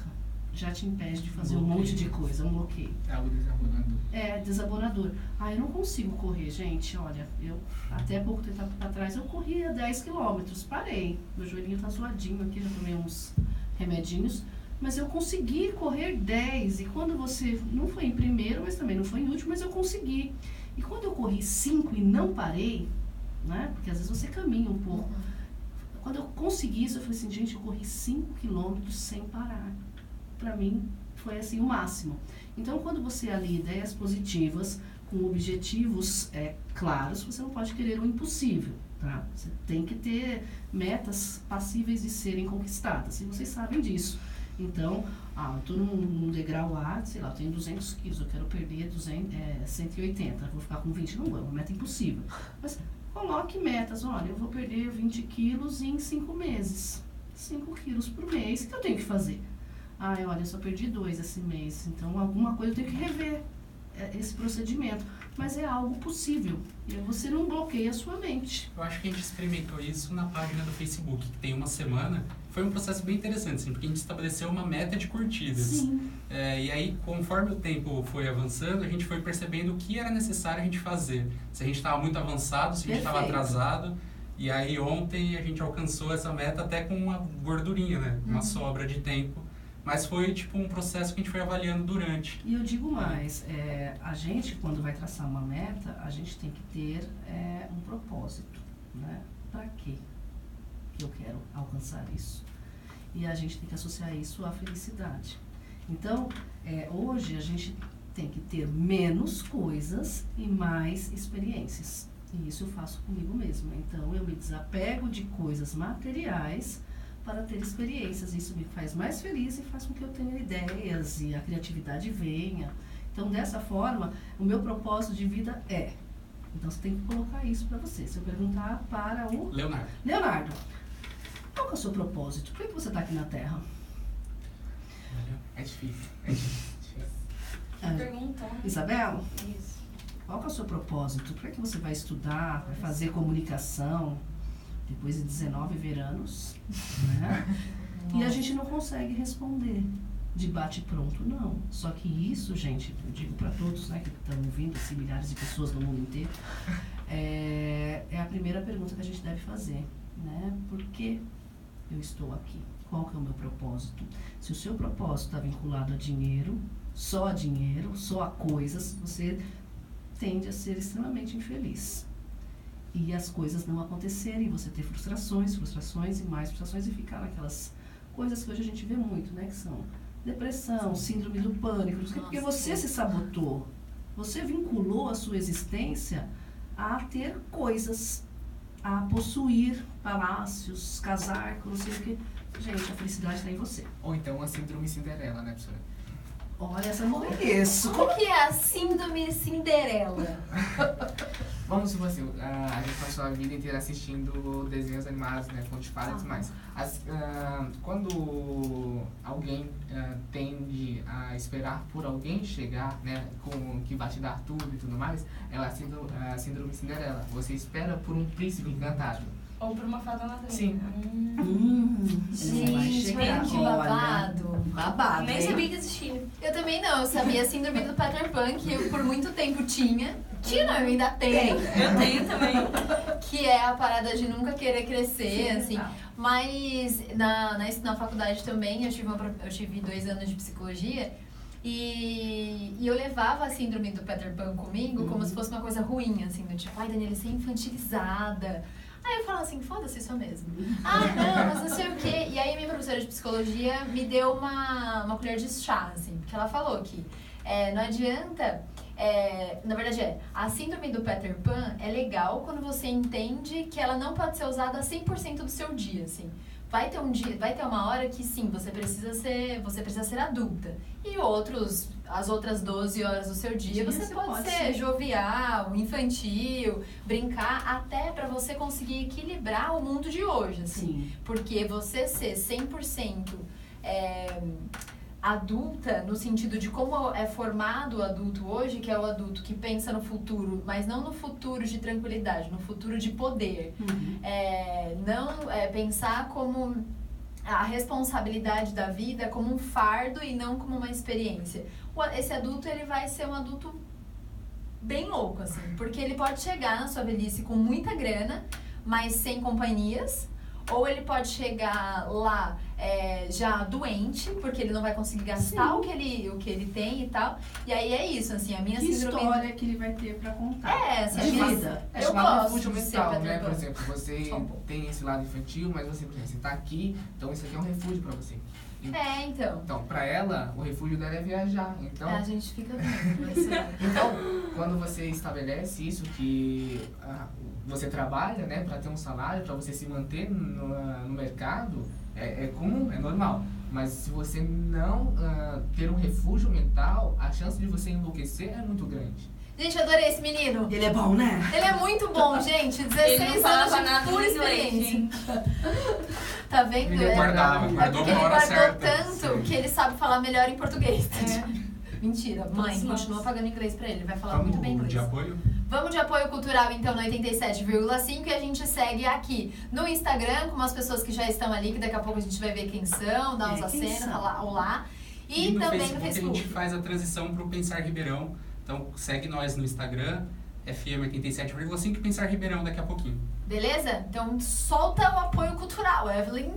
Speaker 6: já te impede de fazer um monte de coisa, um bloqueio.
Speaker 3: É algo desabonador.
Speaker 6: É desabonador. Eu não consigo correr, gente. Olha, eu até pouco tempo atrás eu corria 10 quilômetros, parei. Meu joelhinho tá zoadinho aqui, já tomei uns remedinhos. Mas eu consegui correr 10. E quando você, não foi em primeiro, mas também não foi em último, mas eu consegui. E quando eu corri 5 e não parei, né? Porque às vezes você caminha um pouco. Quando eu consegui isso, eu falei assim, gente, eu corri 5 quilômetros sem parar. Pra mim, foi assim o máximo. Então, quando você alia ideias positivas com objetivos claros, você não pode querer o impossível, tá? Você tem que ter metas passíveis de serem conquistadas, e vocês sabem disso. Então, eu estou num degrau A, sei lá, eu tenho 200 quilos, eu quero perder 180, vou ficar com 20, não vou, é uma meta impossível. Mas coloque metas, olha, eu vou perder 20 quilos em 5 meses, 5 quilos por mês, o que eu tenho que fazer? Olha, eu só perdi 2 esse mês, então alguma coisa eu tenho que rever esse procedimento. Mas é algo possível, e você não bloqueia a sua mente.
Speaker 5: Eu acho que a gente experimentou isso na página do Facebook, que tem uma semana. Foi um processo bem interessante, assim, porque a gente estabeleceu uma meta de curtidas.
Speaker 6: Sim.
Speaker 5: E aí, conforme o tempo foi avançando, a gente foi percebendo o que era necessário a gente fazer. Se a gente estava muito avançado, se a gente estava atrasado. E aí, ontem, a gente alcançou essa meta até com uma gordurinha, né? Uma sobra de tempo. Mas foi tipo um processo que a gente foi avaliando durante.
Speaker 6: E eu digo mais, a gente quando vai traçar uma meta, a gente tem que ter um propósito, né? Para quê que eu quero alcançar isso? E a gente tem que associar isso à felicidade. Então, hoje a gente tem que ter menos coisas e mais experiências. E isso eu faço comigo mesma. Então, eu me desapego de coisas materiais para ter experiências. Isso me faz mais feliz e faz com que eu tenha ideias e a criatividade venha. Então, dessa forma, o meu propósito de vida é... Então, você tem que colocar isso para você. Se eu perguntar para o... Leonardo, qual que é o seu propósito? Por que você está aqui na Terra?
Speaker 3: É difícil.
Speaker 1: Pergunta.
Speaker 6: Isabel,
Speaker 1: Isso.
Speaker 6: qual que é o seu propósito? Por que você vai estudar, vai fazer comunicação? Depois de 19 veranos, né? E a gente não consegue responder de bate-pronto, não. Só que isso, gente, eu digo para todos, né, que estão ouvindo, assim, milhares de pessoas no mundo inteiro, é a primeira pergunta que a gente deve fazer, né? Por que eu estou aqui? Qual que é o meu propósito? Se o seu propósito está vinculado a dinheiro, só a coisas, você tende a ser extremamente infeliz. E as coisas não acontecerem, você ter frustrações e mais frustrações e ficar naquelas coisas que hoje a gente vê muito, né? Que são depressão, síndrome do pânico, porque você se sabotou. Você vinculou a sua existência a ter coisas, a possuir palácios, casar com não sei o que. Gente, a felicidade está em você.
Speaker 3: Ou então a síndrome Cinderela, né, professora?
Speaker 6: Olha, essa eu não conheço.
Speaker 2: O que é a síndrome Cinderela?
Speaker 3: Vamos supor assim, a gente passou a vida inteira assistindo desenhos animados, né, contos de fadas e mais. Quando alguém tende a esperar por alguém chegar, né, que vai te dar tudo e tudo mais, ela é a síndrome Cinderela. Você espera por um príncipe encantado.
Speaker 1: Ou por uma fada madrinha.
Speaker 3: Sim.
Speaker 2: Gente, que babado.
Speaker 6: Babado.
Speaker 1: Nem sabia que existia.
Speaker 2: Eu também não, eu sabia a síndrome do Peter Pan, que eu por muito tempo tinha. Tinha não, eu ainda tenho.
Speaker 1: Eu tenho também.
Speaker 2: Que é a parada de nunca querer crescer, assim. Mas na faculdade também, eu tive 2 anos de psicologia. E eu levava a síndrome do Peter Pan comigo como se fosse uma coisa ruim, assim, do tipo, ai, Daniela, você é infantilizada. Aí eu falava assim, foda-se isso mesmo. Não, mas não sei o quê. E aí minha professora de psicologia me deu uma colher de chá, assim, porque ela falou que não adianta... na verdade a síndrome do Peter Pan é legal quando você entende que ela não pode ser usada 100% do seu dia, assim. Vai ter uma hora que sim, você precisa ser adulta. E as outras 12 horas do seu dia, você pode ser jovial, infantil, brincar, até pra você conseguir equilibrar o mundo de hoje, assim.
Speaker 6: Sim.
Speaker 2: Porque você ser 100% adulta, no sentido de como é formado o adulto hoje, que é o adulto que pensa no futuro, mas não no futuro de tranquilidade, no futuro de poder. Não pensar como a responsabilidade da vida como um fardo e não como uma experiência. Esse adulto, ele vai ser um adulto bem louco, assim, porque ele pode chegar na sua velhice com muita grana, mas sem companhias, ou ele pode chegar lá já doente, porque ele não vai conseguir gastar o que ele tem e tal. E aí é isso, assim, a minha
Speaker 6: Que
Speaker 2: síndrome...
Speaker 6: história que ele vai ter pra contar?
Speaker 2: Assim,
Speaker 6: De
Speaker 2: a minha-
Speaker 6: vida.
Speaker 3: É
Speaker 2: eu
Speaker 3: chamado
Speaker 2: gosto
Speaker 3: refúgio
Speaker 2: de ser
Speaker 3: mental, né?
Speaker 2: Peter
Speaker 3: Por
Speaker 2: Pan.
Speaker 3: exemplo, você
Speaker 2: Só um pouco.
Speaker 3: tem esse lado infantil, mas você, por exemplo, você tá aqui, então isso aqui é um refúgio pra você.
Speaker 2: Então.
Speaker 3: Então, pra ela, o refúgio dela é viajar. Então,
Speaker 2: A gente fica vendo, vai ser...
Speaker 3: então quando você estabelece isso, que você trabalha, né, pra ter um salário, pra você se manter no mercado, é comum, é normal. Mas se você não ter um refúgio mental, a chance de você enlouquecer é muito grande.
Speaker 2: Gente, eu adorei esse menino.
Speaker 6: Ele é bom, né?
Speaker 2: Ele é muito bom, gente. 16
Speaker 1: Ele não falava
Speaker 2: anos de
Speaker 1: nada
Speaker 2: pura
Speaker 1: em inglês,
Speaker 2: experiência.
Speaker 1: gente.
Speaker 2: Tá vendo?
Speaker 3: Ele
Speaker 2: É
Speaker 3: guardava,
Speaker 2: porque
Speaker 5: guardou
Speaker 2: ele
Speaker 5: uma hora
Speaker 2: guardou
Speaker 5: certa.
Speaker 2: tanto
Speaker 5: Sim.
Speaker 2: que ele sabe falar melhor em português. Mentira, mãe,
Speaker 1: Nossa.
Speaker 2: continua pagando inglês pra ele. Ele vai falar muito bem
Speaker 5: Vamos
Speaker 2: inglês.
Speaker 5: de apoio?
Speaker 2: Vamos de apoio cultural, então, no 87,5 e a gente segue aqui no Instagram com umas pessoas que já estão ali, que daqui a pouco a gente vai ver quem são, dar uns
Speaker 6: Quem
Speaker 2: acenos,
Speaker 6: são?
Speaker 2: olá. E
Speaker 5: no
Speaker 2: também
Speaker 5: Facebook,
Speaker 2: no
Speaker 5: a
Speaker 2: Facebook.
Speaker 5: gente faz a transição pro Pensar Ribeirão. Então segue nós no Instagram, FM 87,5 e Pensar Ribeirão daqui a pouquinho.
Speaker 2: Beleza? Então solta o apoio cultural, Evelyn.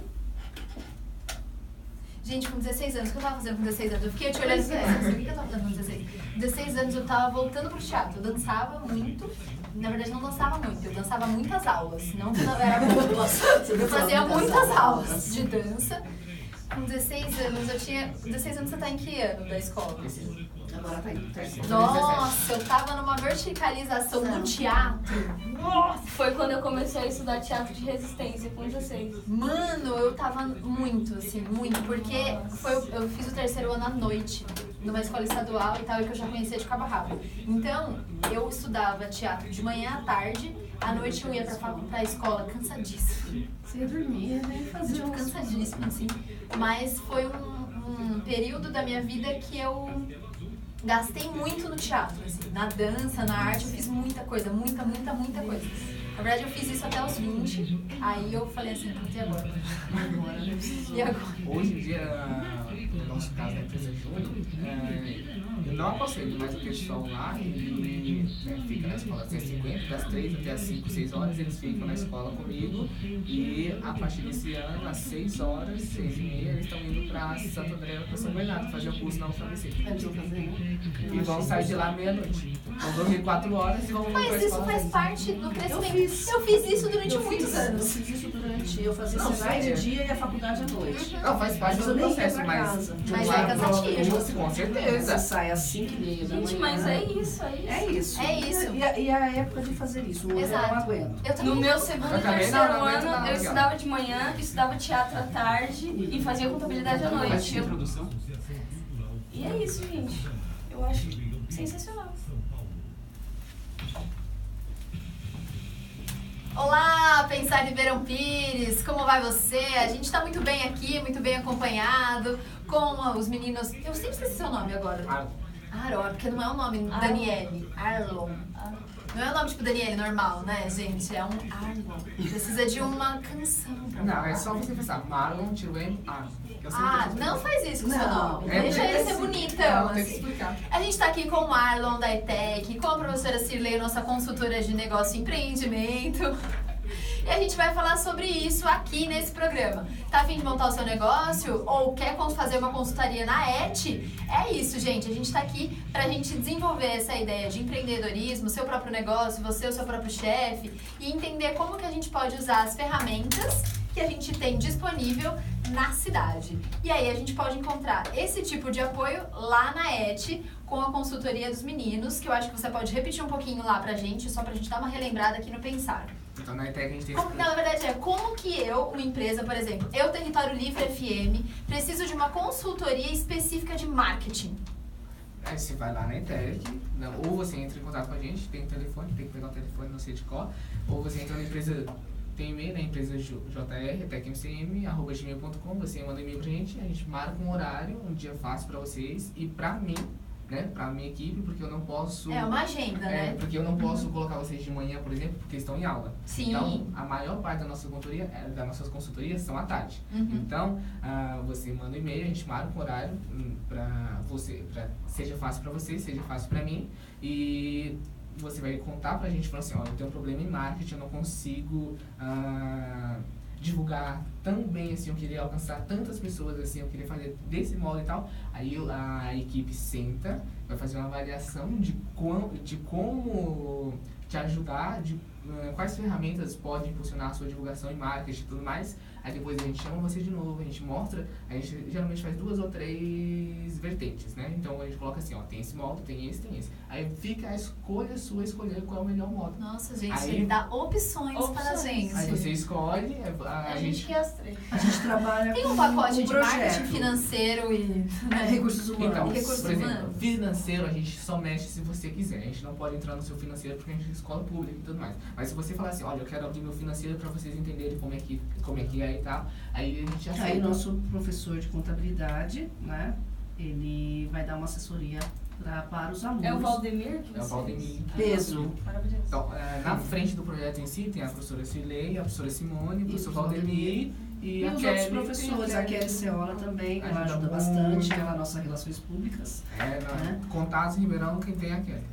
Speaker 2: Gente, com 16 anos, o que eu tava fazendo com 16 anos? Eu fiquei te olhando e fiquei pensando, o que eu tava fazendo com 16? Com 16 anos eu tava voltando pro teatro, eu dançava muito. Na verdade, não dançava muito, eu dançava muitas aulas. Não que eu era muito. Eu fazia muitas aulas de dança. Com 16 anos, eu tinha... 16 anos você tá em que ano da escola?
Speaker 6: Agora tá indo. Terceiro.
Speaker 2: Nossa, eu tava numa verticalização no teatro.
Speaker 1: Foi quando eu comecei a estudar teatro de resistência, com 16.
Speaker 2: Mano, eu tava muito, assim, muito. Porque eu fiz o terceiro ano à noite, numa escola estadual e tal, e que eu já conhecia de cabo a rabo. Então, eu estudava teatro de manhã à tarde, à noite eu ia pra escola cansadíssima.
Speaker 6: Você ia dormir, né? Fazer
Speaker 2: Tipo, cansadíssima, assim. Mas foi um período da minha vida que eu gastei muito no teatro, assim, na dança, na arte, eu fiz muita coisa, muita coisa. Na verdade, eu fiz isso até os 20, aí eu falei assim, puta, e agora? E agora?
Speaker 3: Hoje em dia, no nosso caso da empresa Júnior, eu não aconselho, mas o pessoal lá, ele fica na escola às 10h50, das 3 até as 5, 6 horas, eles ficam na escola comigo e a partir desse ano, às 6 horas, 6h30, eles estão indo pra Santo André, para São Bernardo, fazer o curso na UFABC.
Speaker 6: Eles vão fazer, né?
Speaker 3: E vão sair de lá meia-noite. Vão dormir 4 horas e vão pra
Speaker 2: Mas isso
Speaker 3: escola.
Speaker 2: faz parte do crescimento.
Speaker 6: fiz.
Speaker 2: Eu fiz isso durante muitos
Speaker 6: Eu
Speaker 2: anos.
Speaker 6: fiz isso durante... Eu fazia
Speaker 3: Não,
Speaker 6: Senai de
Speaker 3: sério?
Speaker 6: dia e a faculdade à noite.
Speaker 3: Não, faz parte
Speaker 6: Mas
Speaker 3: do
Speaker 6: eu nem ia
Speaker 3: processo,
Speaker 6: pra
Speaker 3: mas
Speaker 6: casa.
Speaker 3: de
Speaker 2: Mas
Speaker 3: um
Speaker 2: é
Speaker 3: lado pro
Speaker 2: cansativo.
Speaker 3: outro, com certeza.
Speaker 6: Você sai às 5h30 da manhã.
Speaker 1: Gente, mas é isso, é isso.
Speaker 6: É isso.
Speaker 2: É isso.
Speaker 6: E a época de fazer isso, hoje eu
Speaker 2: Exato.
Speaker 6: não aguento.
Speaker 2: Eu também.
Speaker 1: No meu segundo
Speaker 3: Eu
Speaker 1: e
Speaker 3: também
Speaker 1: terceiro
Speaker 3: não aguento
Speaker 1: ano,
Speaker 3: não,
Speaker 1: eu
Speaker 3: legal.
Speaker 1: estudava de manhã, estudava teatro à tarde e fazia contabilidade à
Speaker 5: Faz
Speaker 1: noite.
Speaker 5: introdução.
Speaker 1: E é isso, gente. Eu acho sensacional.
Speaker 2: Olá, Pensar Ribeirão Pires, como vai você? A gente tá muito bem aqui, muito bem acompanhado, com os meninos... Eu sempre esqueci seu nome agora. Aron, porque não é o nome Daniele, Arlon. Não é o nome tipo Daniele normal, né, gente? É um Arlon. Precisa de uma canção pra
Speaker 3: Não,
Speaker 6: Ah.
Speaker 3: é só você pensar, Marlon, tiro M, Arlon. Eu sempre
Speaker 2: Ah,
Speaker 3: penso
Speaker 2: não
Speaker 3: assim.
Speaker 2: faz isso com seu
Speaker 6: Não.
Speaker 2: nome.
Speaker 3: É,
Speaker 2: Deixa
Speaker 3: tem
Speaker 2: ele
Speaker 3: que
Speaker 2: ser
Speaker 3: se-
Speaker 2: bonitão,
Speaker 3: Não, tem que
Speaker 2: assim.
Speaker 3: explicar.
Speaker 2: A gente tá aqui com o Marlon da ETEC, com a professora Cirlei, nossa consultora de negócio e empreendimento. E a gente vai falar sobre isso aqui nesse programa. Tá a fim de montar o seu negócio ou quer fazer uma consultoria na ET? É isso, gente. A gente tá aqui pra gente desenvolver essa ideia de empreendedorismo, seu próprio negócio, você, o seu próprio chefe, e entender como que a gente pode usar as ferramentas que a gente tem disponível na cidade. E aí a gente pode encontrar esse tipo de apoio lá na ET, com a consultoria dos meninos, que eu acho que você pode repetir um pouquinho lá pra gente, só pra gente dar uma relembrada aqui no Pensar.
Speaker 3: Então na ETEC a gente tem
Speaker 2: Como, na verdade como que eu, uma empresa, por exemplo, eu, Território Livre FM, preciso de uma consultoria específica de marketing?
Speaker 3: Aí você vai lá na ETEC, ou você entra em contato com a gente, tem um telefone, tem que pegar o telefone, não sei de qual, ou você entra na empresa, tem e-mail, na empresa JR, etecmcm@gmail.com, você manda e-mail pra gente, a gente marca um horário, um dia fácil pra vocês, e pra mim, né, para minha equipe, porque eu não posso...
Speaker 2: É uma agenda, né?
Speaker 3: Porque eu não posso colocar vocês de manhã, por exemplo, porque estão em aula.
Speaker 2: Sim.
Speaker 3: Então, a maior parte da nossa consultoria, das nossas consultorias são à tarde. Então, você manda um e-mail, a gente marca um horário para você, seja fácil para você, seja fácil para mim, e você vai contar pra gente, falando assim, ó, eu tenho um problema em marketing, eu não consigo divulgar tão bem assim, eu queria alcançar tantas pessoas assim, eu queria fazer desse modo e tal. Aí a equipe senta, vai fazer uma avaliação de como te ajudar, de quais ferramentas podem impulsionar a sua divulgação em marketing e tudo mais. Aí depois a gente chama você de novo, a gente mostra, a gente geralmente faz 2 ou 3 vertentes, né? Então a gente coloca assim, ó, tem esse modo, tem esse. Aí fica a escolha sua, escolher qual é o melhor modo.
Speaker 2: Nossa, gente,
Speaker 3: aí,
Speaker 2: ele dá opções para a gente.
Speaker 3: Aí você escolhe,
Speaker 1: A gente quer as 3.
Speaker 6: A gente trabalha
Speaker 2: Tem um
Speaker 6: com
Speaker 2: pacote de
Speaker 6: projeto.
Speaker 2: marketing financeiro e
Speaker 6: Recursos humanos.
Speaker 3: Então,
Speaker 2: Recursos
Speaker 3: por exemplo,
Speaker 2: humanos.
Speaker 3: financeiro a gente só mexe se você quiser. A gente não pode entrar no seu financeiro porque a gente é escola pública e tudo mais. Mas se você falar assim, olha, eu quero abrir meu financeiro para vocês entenderem como é que é e tal, aí a gente aceita.
Speaker 6: Aí nosso professor de contabilidade, né, ele vai dar uma assessoria para os alunos.
Speaker 1: É o Valdemir que
Speaker 3: É o
Speaker 1: você
Speaker 3: Valdemir.
Speaker 6: Peso.
Speaker 1: Maravilhoso.
Speaker 3: Então, na frente do projeto em si tem a professora Cirlei, a professora Simone, o professor Valdemir e
Speaker 6: E
Speaker 3: a
Speaker 6: os
Speaker 3: Kelly.
Speaker 6: outros professores, a Kelly Ceola também, ela
Speaker 3: Ajuda
Speaker 6: ajuda
Speaker 3: muito.
Speaker 6: bastante, ela é nossa Relações Públicas.
Speaker 3: Né? Contatos em Ribeirão, quem tem é a Kelly.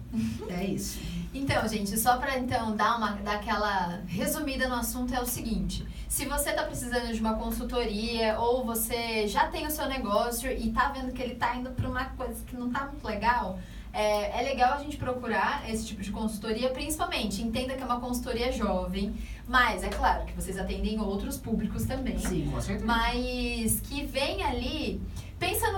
Speaker 6: É isso.
Speaker 2: Então, gente, só para então dar aquela resumida no assunto, é o seguinte: se você está precisando de uma consultoria ou você já tem o seu negócio e está vendo que ele está indo para uma coisa que não está muito legal, é legal a gente procurar esse tipo de consultoria, principalmente, entenda que é uma consultoria jovem, mas é claro que vocês atendem outros públicos também.
Speaker 6: Sim.
Speaker 3: Com certeza.
Speaker 2: Mas que vem ali, pensa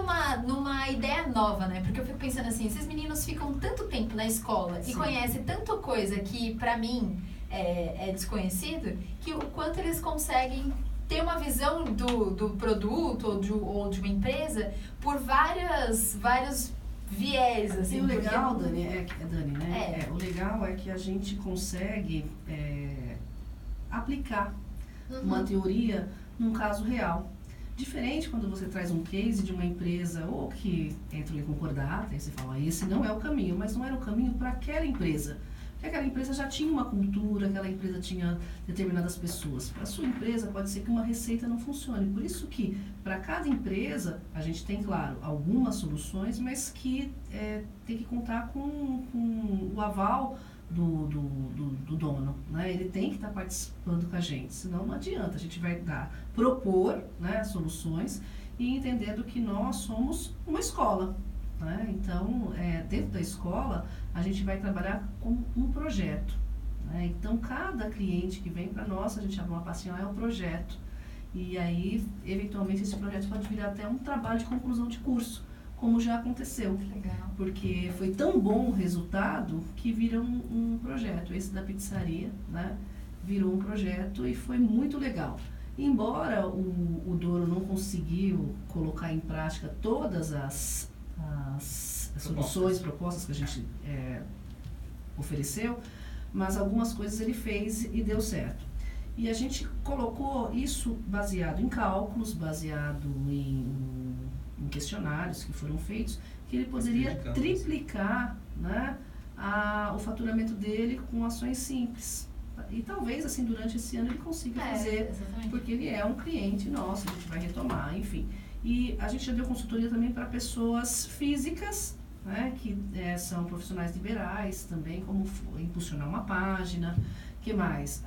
Speaker 2: numa ideia nova, né? Porque eu fico pensando assim, esses meninos ficam tanto tempo na escola e
Speaker 6: Sim.
Speaker 2: conhecem tanta coisa que pra mim é desconhecido, que o quanto eles conseguem ter uma visão do produto ou de uma empresa por vários viés, assim.
Speaker 6: E o legal,
Speaker 2: porque-
Speaker 6: Dani, Dani, né?
Speaker 2: É.
Speaker 6: O legal é que a gente consegue aplicar uma teoria num caso real. Diferente quando você traz um case de uma empresa ou que entra em concordata, aí você fala, esse não é o caminho, mas não era o caminho para aquela empresa. Porque aquela empresa já tinha uma cultura, aquela empresa tinha determinadas pessoas. Para a sua empresa pode ser que uma receita não funcione. Por isso que para cada empresa a gente tem, claro, algumas soluções, mas que tem que contar com o aval do dono, né? Ele tem que estar participando com a gente, senão não adianta. A gente vai propor, né, soluções e entendendo que nós somos uma escola, né? Então, dentro da escola, a gente vai trabalhar com um projeto, né? Então, cada cliente que vem para nós, a gente abre uma pastinha lá, é um projeto. E aí, eventualmente, esse projeto pode virar até um trabalho de conclusão de curso, como já aconteceu.
Speaker 2: Legal.
Speaker 6: Porque foi tão bom o resultado que vira um projeto. Esse da pizzaria, né, virou um projeto e foi muito legal. Embora o Douro não conseguiu colocar em prática todas as soluções, propostas que a gente ofereceu, mas algumas coisas ele fez e deu certo. E a gente colocou isso baseado em cálculos, baseado em questionários que foram feitos, que ele poderia triplicar, né, o faturamento dele com ações simples. E talvez, assim, durante esse ano ele consiga fazer,
Speaker 2: Exatamente.
Speaker 6: porque ele é um cliente nosso, a gente vai retomar, enfim. E a gente já deu consultoria também para pessoas físicas, né, que são profissionais liberais também, como impulsionar uma página, que mais?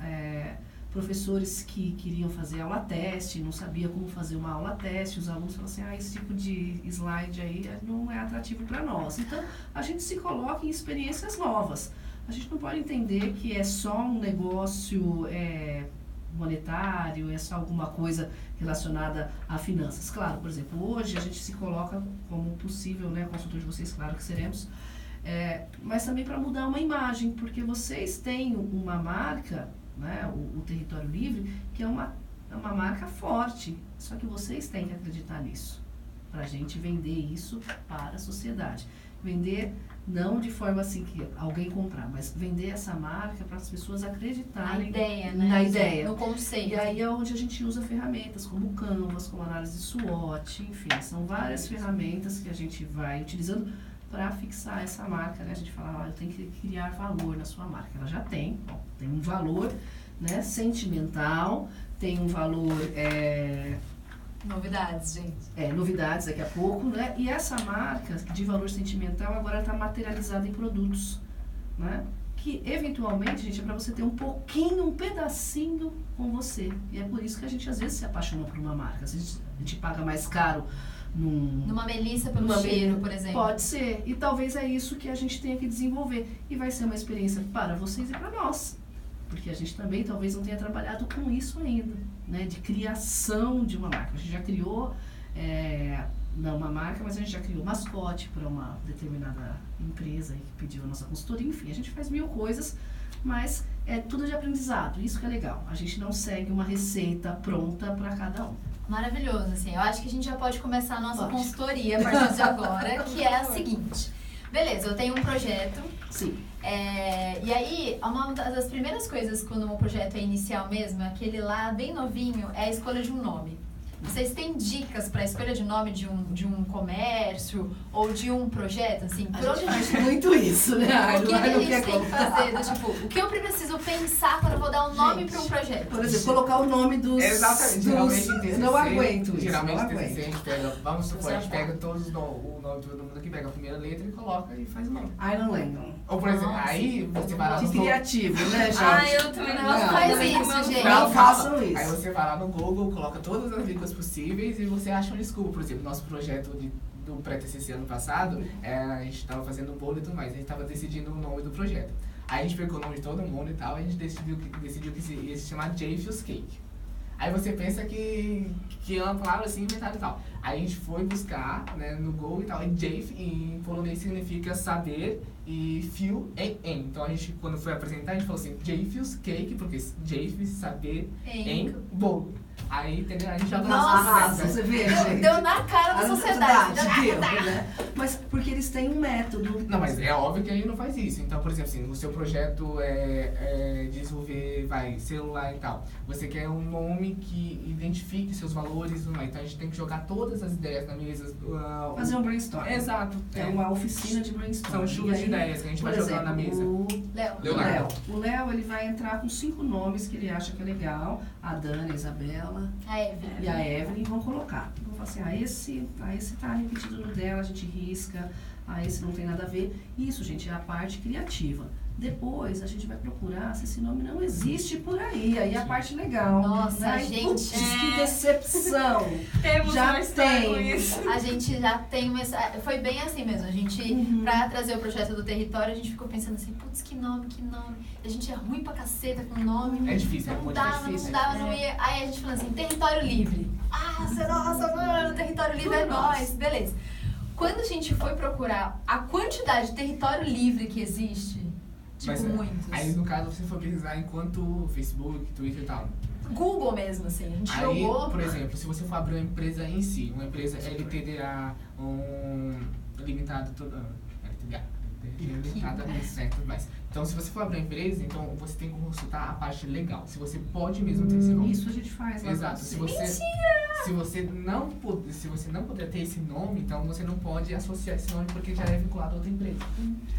Speaker 6: Professores que queriam fazer aula teste, não sabia como fazer uma aula teste, os alunos falaram assim, esse tipo de slide aí não é atrativo para nós. Então, a gente se coloca em experiências novas. A gente não pode entender que é só um negócio monetário, é só alguma coisa relacionada a finanças. Claro, por exemplo, hoje a gente se coloca como possível, né, consultor de vocês, claro que seremos, mas também para mudar uma imagem, porque vocês têm uma marca, né, o Território Livre, que é uma marca forte, só que vocês têm que acreditar nisso, para a gente vender isso para a sociedade. Vender não de forma assim que alguém comprar, mas vender essa marca para as pessoas acreditarem
Speaker 2: A ideia, né?
Speaker 6: na ideia.
Speaker 2: No conceito.
Speaker 6: E aí é onde a gente usa ferramentas como Canvas, como análise SWOT, enfim, são várias ferramentas que a gente vai utilizando para fixar essa marca, né? A gente fala, eu tenho que criar valor na sua marca. Ela já tem, tem um valor, né, sentimental, tem um valor...
Speaker 2: Novidades, gente.
Speaker 6: Novidades daqui a pouco, né? E essa marca de valor sentimental agora está materializada em produtos, né? Que eventualmente, gente, é para você ter um pouquinho, um pedacinho com você. E é por isso que a gente às vezes se apaixona por uma marca. Às vezes a gente paga mais caro
Speaker 2: numa melissa pelo cheiro, por exemplo.
Speaker 6: Pode ser. E talvez é isso que a gente tenha que desenvolver. E vai ser uma experiência para vocês e para nós. Porque a gente também talvez não tenha trabalhado com isso ainda, né? De criação de uma marca. A gente já criou, não uma marca, mas a gente já criou mascote para uma determinada empresa que pediu a nossa consultoria. Enfim, a gente faz 1000 coisas, mas é tudo de aprendizado. Isso que é legal. A gente não segue uma receita pronta para cada um.
Speaker 2: Maravilhoso, assim. Eu acho que a gente já pode começar a nossa consultoria a partir de agora, que é a seguinte. Beleza, eu tenho um projeto.
Speaker 6: Sim.
Speaker 2: E aí, uma das primeiras coisas quando um projeto é inicial mesmo, aquele lá bem novinho, é a escolha de um nome. Vocês têm dicas para a escolha de nome de um comércio ou de um projeto, assim? Por onde a gente
Speaker 6: faz muito isso, né?
Speaker 2: O que a gente tem que fazer? Tipo, o que eu preciso pensar quando eu vou dar um nome para um projeto?
Speaker 6: Por exemplo, colocar o nome dos...
Speaker 3: Exatamente. Geralmente em TCC,
Speaker 6: não aguento isso.
Speaker 3: Geralmente em TCC a gente pega, vamos supor, a gente pega todos o nome de todo mundo aqui, pega a primeira letra e coloca e faz o nome.
Speaker 6: Ai, não lembro.
Speaker 3: Ou por exemplo, aí você vai lá no
Speaker 6: Que criativo, né, gente?
Speaker 1: Eu também não
Speaker 2: faz isso, gente.
Speaker 6: Não façam isso.
Speaker 3: Aí você vai lá no Google, coloca todas as línguas possíveis e você acha uma desculpa. Por exemplo, nosso projeto do pré-TCC ano passado, a gente estava fazendo um bolo e tudo mais, a gente estava decidindo o nome do projeto. Aí a gente pegou o nome de todo mundo e tal, a gente decidiu que ia se chamar Jayfius Cake. Aí você pensa que é uma palavra assim inventada e tal. Aí a gente foi buscar, né, no Google e tal, e Jayf em polonês significa saber e fio em. Então a gente, quando foi apresentar, a gente falou assim, Jayfius Cake, porque Jayf, saber em bolo. Aí, entendeu? A gente já
Speaker 2: Nossa,
Speaker 6: você vê, gente.
Speaker 2: Deu na cara da sociedade.
Speaker 6: Deu, né? Mas porque eles têm um método.
Speaker 3: Não, mas é óbvio que a gente não faz isso. Então, por exemplo, assim, o seu projeto é desenvolver, celular e tal. Você quer um nome que identifique seus valores, não é? Então a gente tem que jogar todas as ideias na mesa.
Speaker 6: Fazer um brainstorm.
Speaker 3: Exato.
Speaker 6: É uma oficina de brainstorm.
Speaker 3: São chuvas de ideias que a gente vai jogando na mesa.
Speaker 6: O Léo, ele vai entrar com 5 nomes que ele acha que é legal. A Dani, a Isabela
Speaker 2: a Evelyn.
Speaker 6: E a Evelyn vão colocar. Vão falar assim, esse tá repetido no dela, a gente risca, esse não tem nada a ver. Isso, gente, é a parte criativa. Depois a gente vai procurar se esse nome não existe por aí. Aí é a parte legal.
Speaker 2: Nossa,
Speaker 6: né?
Speaker 2: gente.
Speaker 6: Putz, que decepção.
Speaker 1: Temos
Speaker 6: já
Speaker 1: uma história com
Speaker 6: tem.
Speaker 1: isso.
Speaker 2: A gente já tem uma... Foi bem assim mesmo. A gente, pra trazer o projeto do território, a gente ficou pensando assim, putz, que nome. A gente é ruim pra caceta com nome.
Speaker 3: É difícil,
Speaker 2: não dava, não ia. Aí a gente falou assim, território livre. Nossa, mano, território livre é nós. Beleza. Quando a gente foi procurar a quantidade de território livre que existe,
Speaker 3: mas,
Speaker 2: muitos.
Speaker 3: Aí, no caso, você for pesquisar enquanto Facebook, Twitter e tal.
Speaker 2: Google mesmo, assim, a gente
Speaker 3: aí,
Speaker 2: jogou...
Speaker 3: Por exemplo, se você for abrir uma empresa em si, uma empresa LTDA, limitado... LTDA, limitada, certo, mas... Então, se você for abrir uma empresa, então você tem que consultar a parte legal. Se você pode mesmo ter esse nome.
Speaker 6: Isso a gente faz.
Speaker 3: Exato. Se você não puder ter esse nome, então você não pode associar esse nome porque já é vinculado a outra empresa.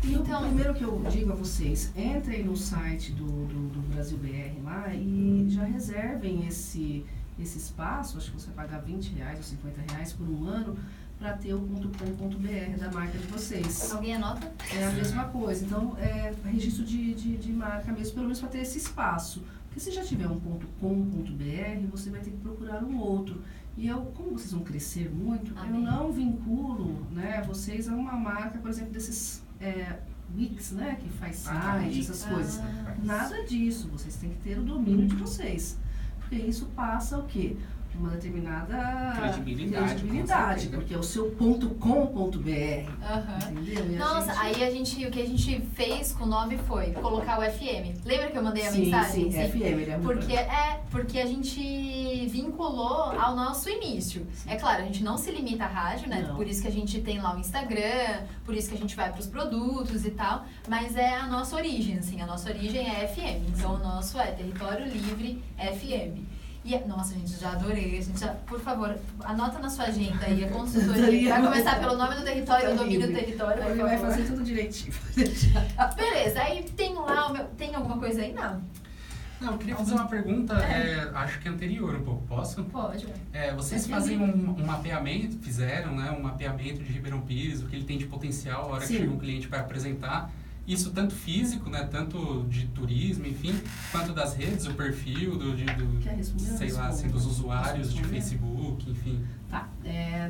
Speaker 6: Então, primeiro que eu digo a vocês, entrem no site do Brasil BR lá e já reservem esse espaço, acho que você vai pagar R$20 ou R$50 por um ano, para ter o .com.br da marca de vocês.
Speaker 2: Alguém anota?
Speaker 6: É a mesma coisa. Então, registro de marca mesmo, pelo menos para ter esse espaço. Porque se já tiver um .com.br, você vai ter que procurar um outro. E como vocês vão crescer muito, eu não vinculo, né, vocês a uma marca, por exemplo, desses Wix, né, que faz site, essas coisas. Nada disso. Vocês têm que ter o domínio de vocês. Porque isso passa o quê? Uma determinada credibilidade, porque é o seu .com.br, entendeu?
Speaker 2: Nossa, aí o que a gente fez com o nome foi colocar o FM. Lembra que eu mandei a mensagem?
Speaker 6: Sim, FM, ele é muito
Speaker 2: porque a gente vinculou ao nosso início. Sim. É claro, a gente não se limita à rádio, né? Não. Por isso que a gente tem lá o Instagram, por isso que a gente vai para os produtos e tal, mas é a nossa origem, assim, a nossa origem é FM. Então o nosso é Território Livre FM. Nossa, gente, já adorei. Por favor, anota na sua agenda aí a consultoria. Vai começar pelo nome do território, o domínio do território, por
Speaker 6: Ele vai
Speaker 2: favor.
Speaker 6: fazer tudo direitinho.
Speaker 2: Beleza, aí tem lá tem alguma coisa aí? Não.
Speaker 5: Não, eu queria fazer uma pergunta, acho que anterior um pouco, posso?
Speaker 2: Pode.
Speaker 5: Vocês fazem um mapeamento, fizeram, né, um mapeamento de Ribeirão Pires, o que ele tem de potencial, a hora que
Speaker 6: Sim.
Speaker 5: chega um cliente para apresentar, isso tanto físico, né, tanto de turismo, enfim, quanto das redes, o perfil
Speaker 6: Quer responder?
Speaker 5: sei lá, assim, dos usuários de Facebook, enfim.
Speaker 6: Tá,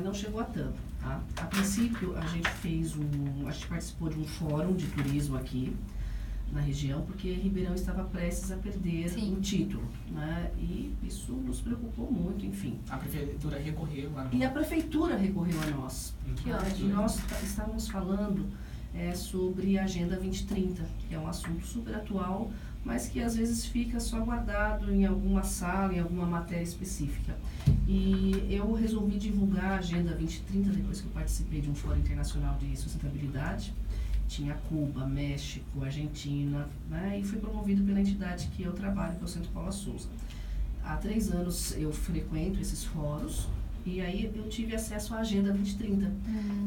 Speaker 6: não chegou a tanto, tá? A princípio, a gente participou de um fórum de turismo aqui na região, porque Ribeirão estava prestes a perder
Speaker 2: Sim.
Speaker 6: o título, né? E isso nos preocupou muito, enfim.
Speaker 3: A prefeitura recorreu lá.
Speaker 6: E a prefeitura recorreu a nós.
Speaker 2: Que
Speaker 6: E
Speaker 2: ótimo.
Speaker 6: nós estávamos falando sobre a Agenda 2030, que é um assunto super atual, mas que às vezes fica só guardado em alguma sala, em alguma matéria específica. E eu resolvi divulgar a Agenda 2030 depois que eu participei de um fórum internacional de sustentabilidade. Tinha Cuba, México, Argentina, né? E fui promovido pela entidade que eu trabalho, que é o Centro Paula Souza. Há 3 anos eu frequento esses fóruns e aí eu tive acesso à Agenda 2030,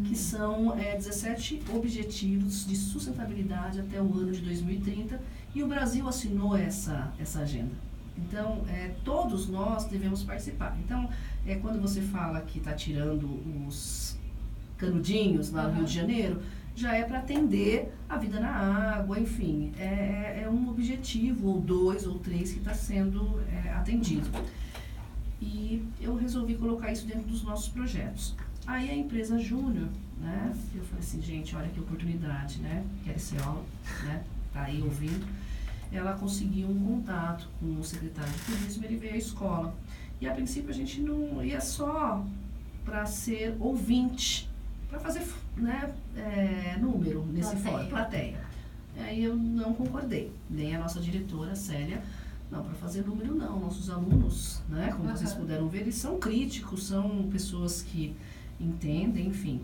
Speaker 6: que são 17 objetivos de sustentabilidade até o ano de 2030 e o Brasil assinou essa agenda. Então, todos nós devemos participar. Então, quando você fala que está tirando os canudinhos lá no Rio de Janeiro, já é para atender a vida na água, enfim, é um objetivo, ou 2 ou 3 que está sendo atendido. E eu resolvi colocar isso dentro dos nossos projetos. Aí a empresa Júnior, né, eu falei assim, gente, olha que oportunidade, né, quer ser aula, né, tá aí ouvindo. Ela conseguiu um contato com o secretário de turismo, ele veio à escola. E a princípio a gente não ia só para ser ouvinte, para fazer, né, número nesse fórum, plateia. Aí eu não concordei, nem a nossa diretora, Célia, não, para fazer número não, nossos alunos, né, como vocês puderam ver, eles são críticos, são pessoas que entendem, enfim.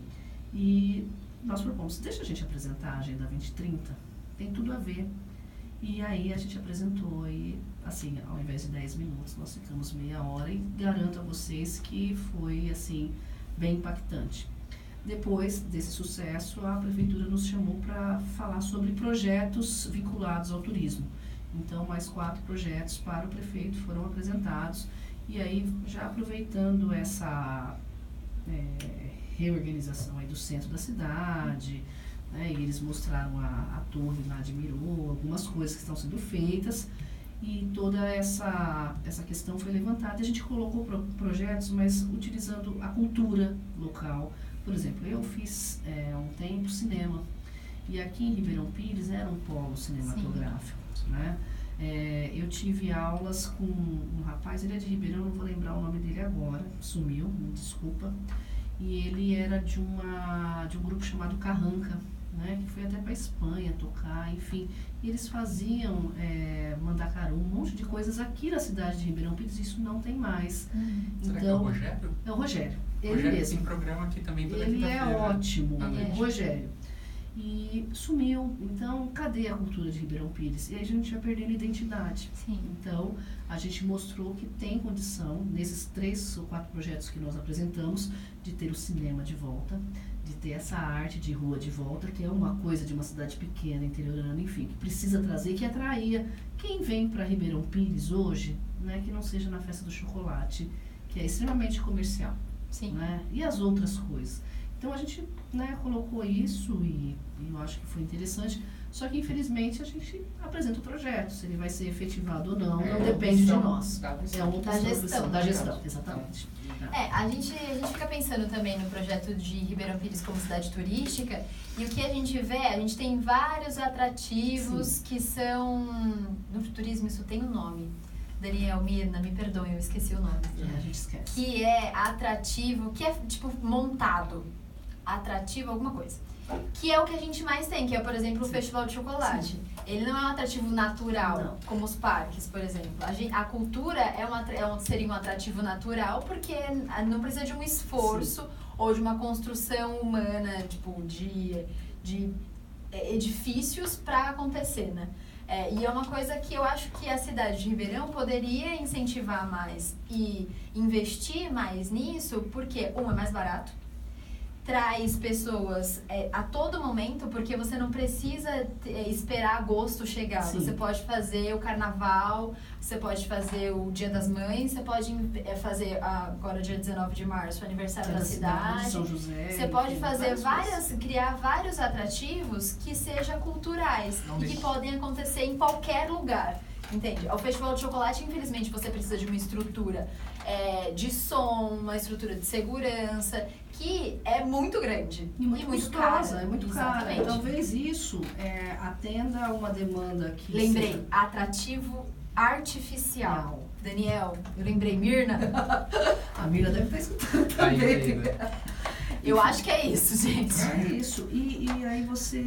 Speaker 6: E nós propomos, deixa a gente apresentar a Agenda 2030, tem tudo a ver. E aí a gente apresentou e, assim, ao invés de 10 minutos, nós ficamos meia hora e garanto a vocês que foi, assim, bem impactante. Depois desse sucesso, a prefeitura nos chamou para falar sobre projetos vinculados ao turismo. Então, mais 4 projetos para o prefeito foram apresentados. E aí, já aproveitando essa reorganização aí do centro da cidade, né, e eles mostraram a torre lá de Mirô, algumas coisas que estão sendo feitas. E toda essa questão foi levantada. A gente colocou projetos, mas utilizando a cultura local. Por exemplo, eu fiz há um tempo cinema, e aqui em Ribeirão Pires era um polo cinematográfico, né? Eu tive aulas com um rapaz, ele é de Ribeirão, não vou lembrar o nome dele agora, sumiu, me desculpa, e ele era de um grupo chamado Carranca, né? Que foi até para a Espanha tocar, enfim, e eles faziam mandacaru, um monte de coisas aqui na cidade de Ribeirão Pires, isso não tem mais.
Speaker 5: Será que é o Rogério?
Speaker 6: É o Rogério. Ele
Speaker 5: Rogério
Speaker 6: mesmo.
Speaker 5: tem programa aqui também toda
Speaker 6: Ele é
Speaker 5: quinta-feira.
Speaker 6: ótimo,
Speaker 5: à noite.
Speaker 6: o Rogério. E sumiu. Então, cadê a cultura de Ribeirão Pires? E aí a gente vai perdendo identidade.
Speaker 2: Sim.
Speaker 6: Então, a gente mostrou que tem condição, nesses 3 ou 4 projetos que nós apresentamos, de ter o cinema de volta, de ter essa arte de rua de volta, que é uma coisa de uma cidade pequena, interiorana, enfim, que precisa trazer, que atraía quem vem para Ribeirão Pires hoje, né, que não seja na festa do chocolate, que é extremamente comercial.
Speaker 2: Sim.
Speaker 6: Né? E as outras coisas. Então a gente, né, colocou isso e eu acho que foi interessante, só que infelizmente a gente apresenta o projeto, se ele vai ser efetivado ou não, não depende de nós. É uma
Speaker 2: Da gestão.
Speaker 6: Da gestão, exatamente.
Speaker 2: A gente fica pensando também no projeto de Ribeirão Pires como cidade turística, e o que a gente vê, a gente tem vários atrativos que são, no turismo isso tem um nome. Daniel, Mirna, me perdoem, eu esqueci o nome.
Speaker 6: A gente esquece.
Speaker 2: Que é atrativo, que é tipo montado. Atrativo alguma coisa. Que é o que a gente mais tem, que é, por exemplo, o Festival de Chocolate.
Speaker 6: Sim.
Speaker 2: Ele não é um atrativo natural,
Speaker 6: Não.
Speaker 2: como os parques, por exemplo. A cultura seria um atrativo natural, porque não precisa de um esforço ou de uma construção humana, tipo, de edifícios para acontecer, né? E é uma coisa que eu acho que a cidade de Ribeirão poderia incentivar mais e investir mais nisso, porque, é mais barato, traz pessoas a todo momento, porque você não precisa esperar agosto chegar.
Speaker 6: Sim.
Speaker 2: Você pode fazer o carnaval, você pode fazer o Dia das Mães, você pode fazer agora dia 19 de março, o aniversário da cidade.
Speaker 6: São José.
Speaker 2: Você pode
Speaker 6: enfim,
Speaker 2: fazer
Speaker 6: várias
Speaker 2: criar vários atrativos que sejam culturais
Speaker 3: Não
Speaker 2: e que
Speaker 3: deixa.
Speaker 2: podem acontecer em qualquer lugar. Entende? O Festival de Chocolate, infelizmente, você precisa de uma estrutura de som, uma estrutura de segurança, que é muito grande.
Speaker 6: E muito custosa,
Speaker 2: cara.
Speaker 6: é muito cara.
Speaker 2: Exatamente.
Speaker 6: Talvez isso atenda a uma demanda que...
Speaker 2: Lembrei,
Speaker 6: seja-
Speaker 2: atrativo artificial. Daniel, eu lembrei, Mirna.
Speaker 6: A Mira deve estar escutando
Speaker 3: Tá aí
Speaker 6: também.
Speaker 3: ainda.
Speaker 2: Eu acho que é isso, gente.
Speaker 6: É isso. E aí você...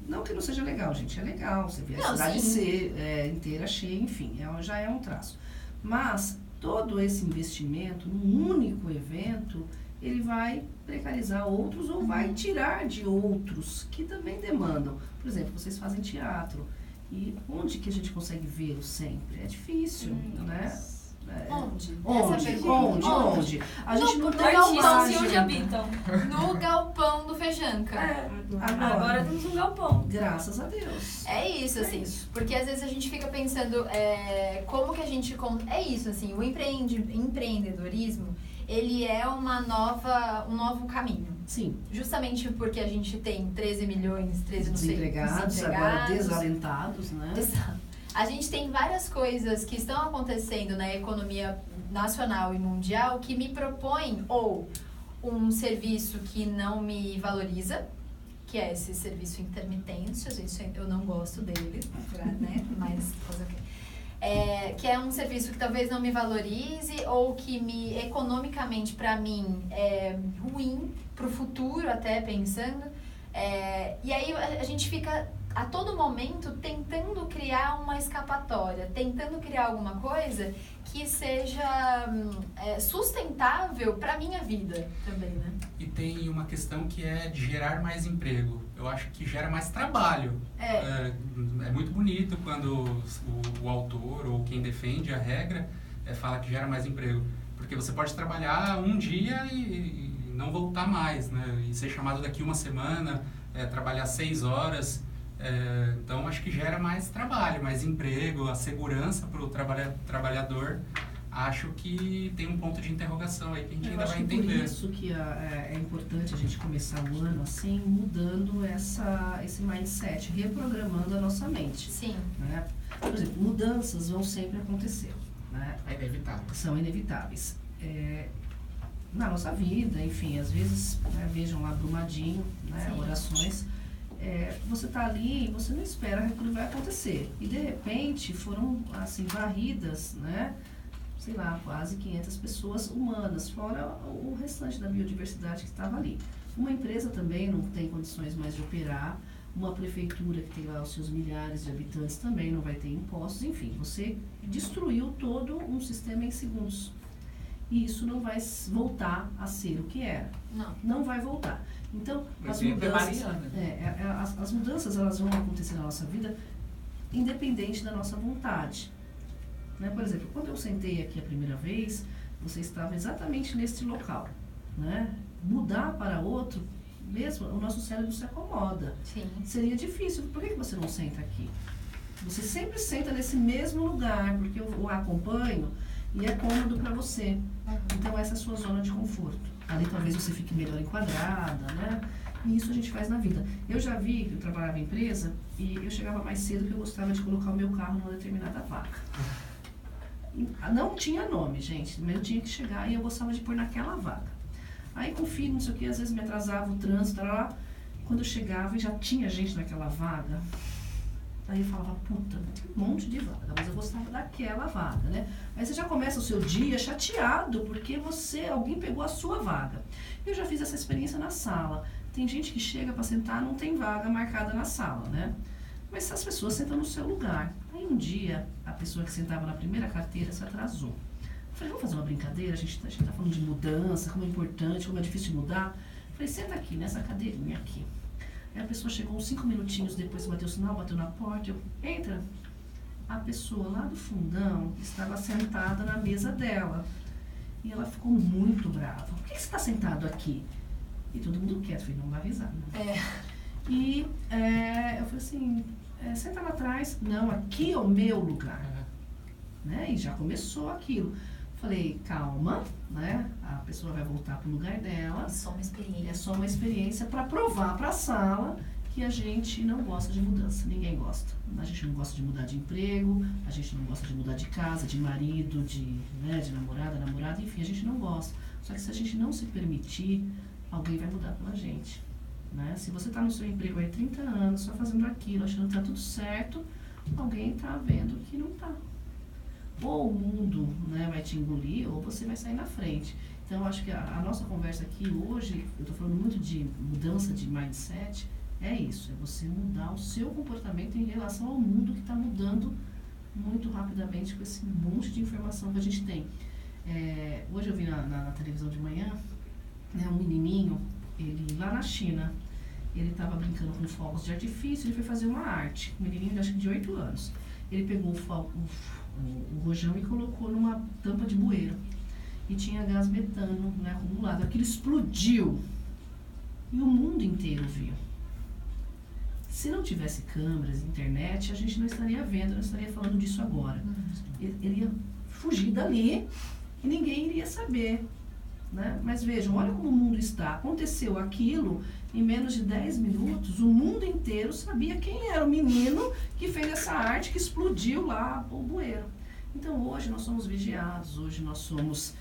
Speaker 6: não que não seja legal, gente. É legal. Você vê a
Speaker 2: Não,
Speaker 6: cidade
Speaker 2: sim.
Speaker 6: ser inteira cheia, enfim. Já é um traço. Mas todo esse investimento num único evento, ele vai precarizar outros ou vai tirar de outros que também demandam. Por exemplo, vocês fazem teatro. E onde que a gente consegue vê-lo sempre? É difícil, né?
Speaker 2: Onde?
Speaker 6: Onde?
Speaker 2: Essa é a pergunta.
Speaker 6: Onde? A gente não tem
Speaker 1: Artistas
Speaker 6: imagem.
Speaker 1: e onde habitam.
Speaker 2: No galpão do Fejanca.
Speaker 1: Agora temos um galpão.
Speaker 6: Graças a Deus.
Speaker 2: É isso, assim.
Speaker 6: isso.
Speaker 2: Porque às vezes a gente fica pensando como que a gente... É isso, assim. O empreendedorismo, ele é um novo caminho.
Speaker 6: Sim.
Speaker 2: Justamente porque a gente tem 13 milhões, 13 não sei,
Speaker 6: Desempregados, agora desalentados, né?
Speaker 2: Exato. A gente tem várias coisas que estão acontecendo na economia nacional e mundial que me propõem ou um serviço que não me valoriza, que é esse serviço intermitente, eu não gosto dele, né? Mas fazer o quê? Que é um serviço que talvez não me valorize ou que economicamente para mim é ruim, para o futuro até pensando. E aí a gente fica a todo momento tentando criar uma escapatória, tentando criar alguma coisa que seja sustentável para minha vida também, né?
Speaker 5: E tem uma questão que é de gerar mais emprego. Eu acho que gera mais trabalho. É muito bonito quando o autor ou quem defende a regra fala que gera mais emprego. Porque você pode trabalhar um dia e não voltar mais, né? E ser chamado daqui uma semana, trabalhar 6 horas. Então, acho que gera mais trabalho, mais emprego, a segurança para o trabalhador. Acho que tem um ponto de interrogação aí que a gente ainda vai entender.
Speaker 6: Por isso que é importante a gente começar o ano assim, mudando esse mindset, reprogramando a nossa mente.
Speaker 2: Sim.
Speaker 6: Né? Por exemplo, mudanças vão sempre acontecer. Né?
Speaker 3: É inevitável.
Speaker 6: São inevitáveis. Na nossa vida, enfim, às vezes, né, vejam lá Brumadinho, né,
Speaker 2: Sim.
Speaker 6: orações. Você está ali e você não espera que aquilo vai acontecer. E de repente foram assim, varridas, né? Sei lá, quase 500 pessoas humanas, fora o restante da biodiversidade que estava ali. Uma empresa também não tem condições mais de operar, uma prefeitura que tem lá os seus milhares de habitantes também não vai ter impostos, enfim, você destruiu todo um sistema em segundos. E isso não vai voltar a ser o que era. Não vai voltar. Então, as mudanças, as mudanças elas vão acontecer na nossa vida independente da nossa vontade. Né? Por exemplo, quando eu sentei aqui a primeira vez, você estava exatamente neste local. Né? Mudar para outro, mesmo o nosso cérebro se acomoda.
Speaker 2: Sim.
Speaker 6: Seria difícil. Por que você não senta aqui? Você sempre senta nesse mesmo lugar, porque eu acompanho e é cômodo para você. Então, essa é a sua zona de conforto. Ali talvez você fique melhor enquadrada, né? E isso a gente faz na vida. Eu já vi que eu trabalhava em empresa e eu chegava mais cedo porque eu gostava de colocar o meu carro numa determinada vaga. Não tinha nome, gente, mas eu tinha que chegar e eu gostava de pôr naquela vaga. Aí com filho, não sei o que, às vezes me atrasava o trânsito, lá. Quando eu chegava e já tinha gente naquela vaga, aí eu falava, puta, tem um monte de vaga, mas eu gostava daquela vaga, né? Aí você já começa o seu dia chateado porque alguém pegou a sua vaga. Eu já fiz essa experiência na sala. Tem gente que chega para sentar, não tem vaga marcada na sala, né? Mas as pessoas sentam no seu lugar. Aí um dia, a pessoa que sentava na primeira carteira se atrasou. Eu falei, vamos fazer uma brincadeira? A gente tá falando de mudança, como é importante, como é difícil de mudar. Eu falei, senta aqui, nessa cadeirinha aqui. Aí a pessoa chegou uns 5 minutinhos depois, bateu o sinal, bateu na porta, eu, entra. A pessoa lá do fundão estava sentada na mesa dela. E ela ficou muito brava. Por que você está sentado aqui? E todo mundo quieto, falei, não vai avisar, né? E eu falei assim, senta lá atrás. Não, aqui é o meu lugar. Né? E já começou aquilo. Falei, calma, né? A pessoa vai voltar pro lugar dela.
Speaker 2: É só uma experiência.
Speaker 6: É só uma experiência para provar para a sala que a gente não gosta de mudança. Ninguém gosta. A gente não gosta de mudar de emprego, a gente não gosta de mudar de casa, de marido, de namorada, enfim, a gente não gosta. Só que se a gente não se permitir, alguém vai mudar pela gente. Né? Se você está no seu emprego aí 30 anos, só fazendo aquilo, achando que está tudo certo, alguém está vendo que não está. Ou o mundo, né, vai te engolir, ou você vai sair na frente. Então, eu acho que a nossa conversa aqui hoje, eu estou falando muito de mudança de mindset, é isso, é você mudar o seu comportamento em relação ao mundo que está mudando muito rapidamente com esse monte de informação que a gente tem. Hoje eu vi na televisão de manhã, né, um menininho, ele lá na China, ele estava brincando com fogos de artifício, ele foi fazer uma arte, um menininho acho que de 8 anos. Ele pegou o rojão e colocou numa tampa de bueiro. E tinha gás metano, né, acumulado. Aquilo explodiu. E o mundo inteiro viu. Se não tivesse câmeras, internet, a gente não estaria vendo, não estaria falando disso agora. Ele ia fugir dali e ninguém iria saber. Né? Mas vejam, olha como o mundo está. Aconteceu aquilo, em menos de 10 minutos, o mundo inteiro sabia quem era o menino que fez essa arte que explodiu lá o bueiro. Então hoje nós somos vigiados, hoje nós somos,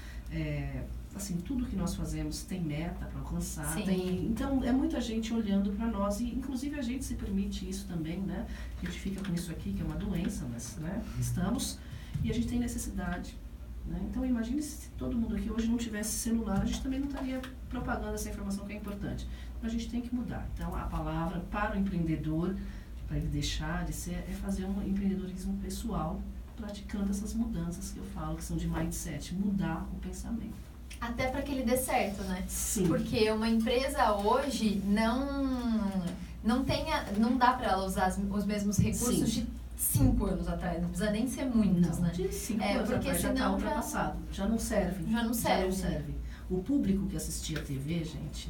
Speaker 6: assim, tudo que nós fazemos tem meta para alcançar. Então é muita gente olhando para nós e inclusive a gente se permite isso também, né? A gente fica com isso aqui, que é uma doença, mas né, estamos e a gente tem necessidade. Né? Então imagine se todo mundo aqui hoje não tivesse celular, a gente também não estaria propagando essa informação que é importante. Então a gente tem que mudar. Então a palavra para o empreendedor, para ele deixar de ser, é fazer um empreendedorismo pessoal, praticando essas mudanças que eu falo, que são de mindset, mudar o pensamento.
Speaker 2: Até para que ele dê certo, né?
Speaker 6: Sim.
Speaker 2: Porque uma empresa hoje não dá para ela usar os mesmos recursos de 5 anos atrás, não precisa nem ser muitos, né?
Speaker 6: De 5 anos
Speaker 2: porque
Speaker 6: atrás já está
Speaker 2: senão
Speaker 6: ultrapassado, já não serve.
Speaker 2: Já não serve.
Speaker 6: O público que assistia a TV, gente,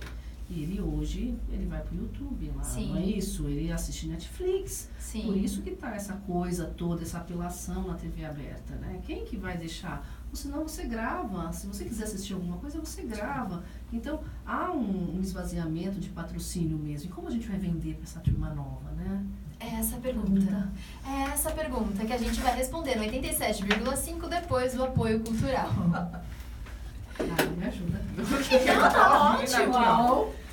Speaker 6: ele hoje, ele vai pro YouTube lá,
Speaker 2: Sim.
Speaker 6: não é isso? Ele assiste Netflix.
Speaker 2: Sim.
Speaker 6: Por isso que tá essa coisa toda, essa apelação na TV aberta, né? Quem que vai deixar? Ou senão você grava, se você quiser assistir alguma coisa, você grava. Então, há um esvaziamento de patrocínio mesmo. E como a gente vai vender para essa turma nova, né?
Speaker 2: É essa pergunta que a gente vai responder no 87,5 depois do apoio cultural.
Speaker 6: Me ajuda.
Speaker 2: Não, tá ótimo.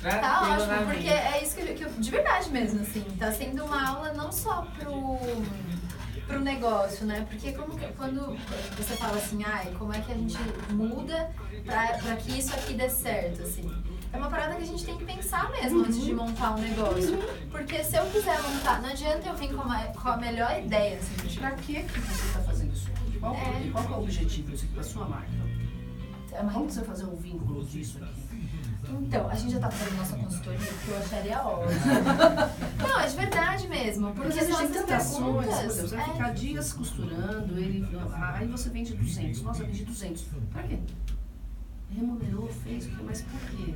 Speaker 2: Tá
Speaker 3: Tranquilo,
Speaker 2: ótimo,
Speaker 3: né,
Speaker 2: porque
Speaker 3: amiga?
Speaker 2: é isso que eu, de verdade mesmo, assim, tá sendo uma aula não só pro negócio, né? Porque quando você fala assim, como é que a gente muda pra que isso aqui dê certo, assim. É uma parada que a gente tem que pensar mesmo antes de montar um negócio. Porque se eu quiser montar, não adianta eu vir com a melhor ideia, assim.
Speaker 6: Pra que você está fazendo isso aqui? Qual que é o objetivo disso aqui para sua marca? Como você fazer um vínculo disso aqui?
Speaker 2: Então, a gente já tá fazendo nossa consultoria, porque eu acharia ótimo. Não, é de verdade mesmo. Porque
Speaker 6: a gente tem
Speaker 2: essas
Speaker 6: tantas ações,
Speaker 2: perguntas...
Speaker 6: você vai ficar dias costurando, aí você vende 200, nossa, vende 200. Pra quê? Remunerou, fez o quê? Mas por quê?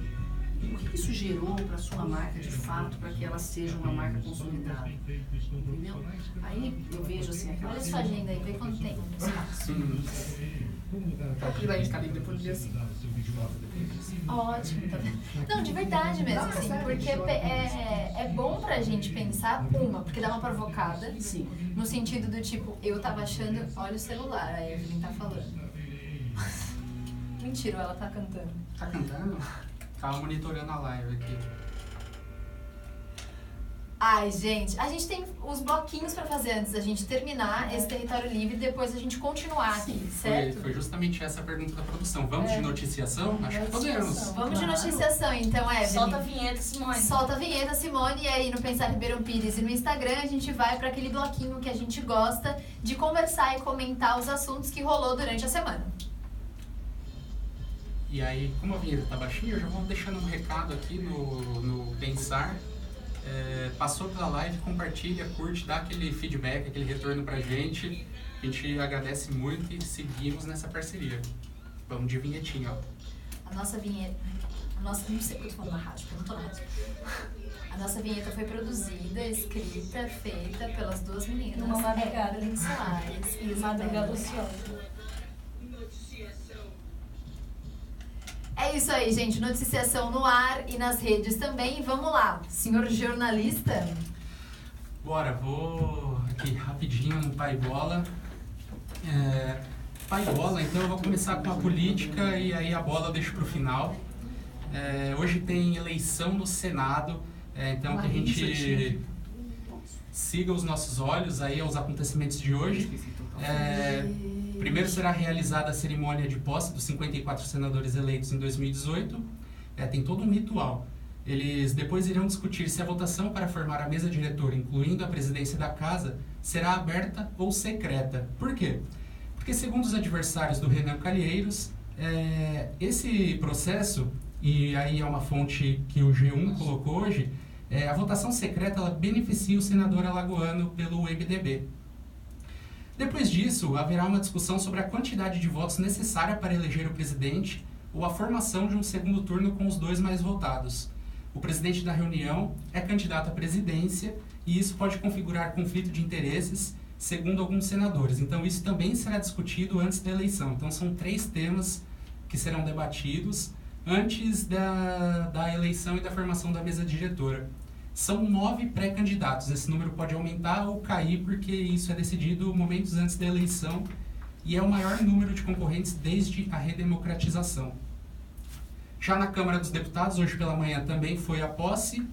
Speaker 6: O que isso gerou para sua marca de fato, para que ela seja uma marca consolidada? Entendeu? Aí eu vejo assim aquela...
Speaker 2: Olha sua agenda aí, vê quanto tem.
Speaker 3: Aqui daí a gente tá livre depois do dia 5.
Speaker 2: Ótimo, tá vendo? Não, de verdade mesmo, assim, porque é bom pra gente pensar, porque dá uma provocada,
Speaker 6: Sim.
Speaker 2: no sentido do tipo, eu tava achando, olha o celular, a Evelyn tá falando. Mentira, ela tá cantando.
Speaker 3: Tá cantando? Tava monitorando a live aqui.
Speaker 2: Ai, gente, a gente tem os bloquinhos pra fazer antes da gente terminar esse território livre e depois a gente continuar aqui, certo?
Speaker 5: Foi justamente essa a pergunta da produção. Vamos de noticiação? Acho que podemos.
Speaker 2: Vamos de noticiação, então, Evelyn.
Speaker 1: Solta a vinheta, Simone.
Speaker 2: Solta a vinheta, Simone, e aí no Pensar Ribeirão Pires e no Instagram a gente vai para aquele bloquinho que a gente gosta de conversar e comentar os assuntos que rolou durante a semana.
Speaker 5: E aí, como a vinheta tá baixinha, eu já vou deixando um recado aqui no Pensar. passou pela live, compartilha, curte, dá aquele feedback, aquele retorno pra gente. A gente agradece muito e seguimos nessa parceria. Vamos de vinhetinha, ó.
Speaker 2: A nossa vinheta... não sei o que eu tô falando na rádio, porque eu não tô na rádio. A nossa vinheta foi produzida, escrita, feita pelas duas meninas.
Speaker 1: Uma madrugada.
Speaker 2: Evelyn Soares e
Speaker 1: Madrugada
Speaker 2: Isabela.
Speaker 1: ociosa.
Speaker 2: É isso aí, gente. Noticiação no ar e nas redes também. Vamos lá, senhor jornalista.
Speaker 5: Bora, vou aqui rapidinho no Pai Bola. Pai Bola, então eu vou começar com a política e aí a bola eu deixo pro final. Hoje tem eleição no Senado, então que a gente siga os nossos olhos aí aos acontecimentos de hoje. Primeiro será realizada a cerimônia de posse dos 54 senadores eleitos em 2018. Tem todo um ritual. Eles depois irão discutir se a votação para formar a mesa diretora, incluindo a presidência da casa, será aberta ou secreta. Por quê? Porque, segundo os adversários do Renan Calheiros, esse processo, e aí é uma fonte que o G1 colocou hoje, a votação secreta ela beneficia o senador alagoano pelo MDB. Depois disso, haverá uma discussão sobre a quantidade de votos necessária para eleger o presidente ou a formação de um segundo turno com os dois mais votados. O presidente da reunião é candidato à presidência e isso pode configurar conflito de interesses, segundo alguns senadores. Então, isso também será discutido antes da eleição. Então, são 3 temas que serão debatidos antes da eleição e da formação da mesa diretora. São 9 pré-candidatos. Esse número pode aumentar ou cair, porque isso é decidido momentos antes da eleição e é o maior número de concorrentes desde a redemocratização. Já na Câmara dos Deputados, hoje pela manhã também foi a posse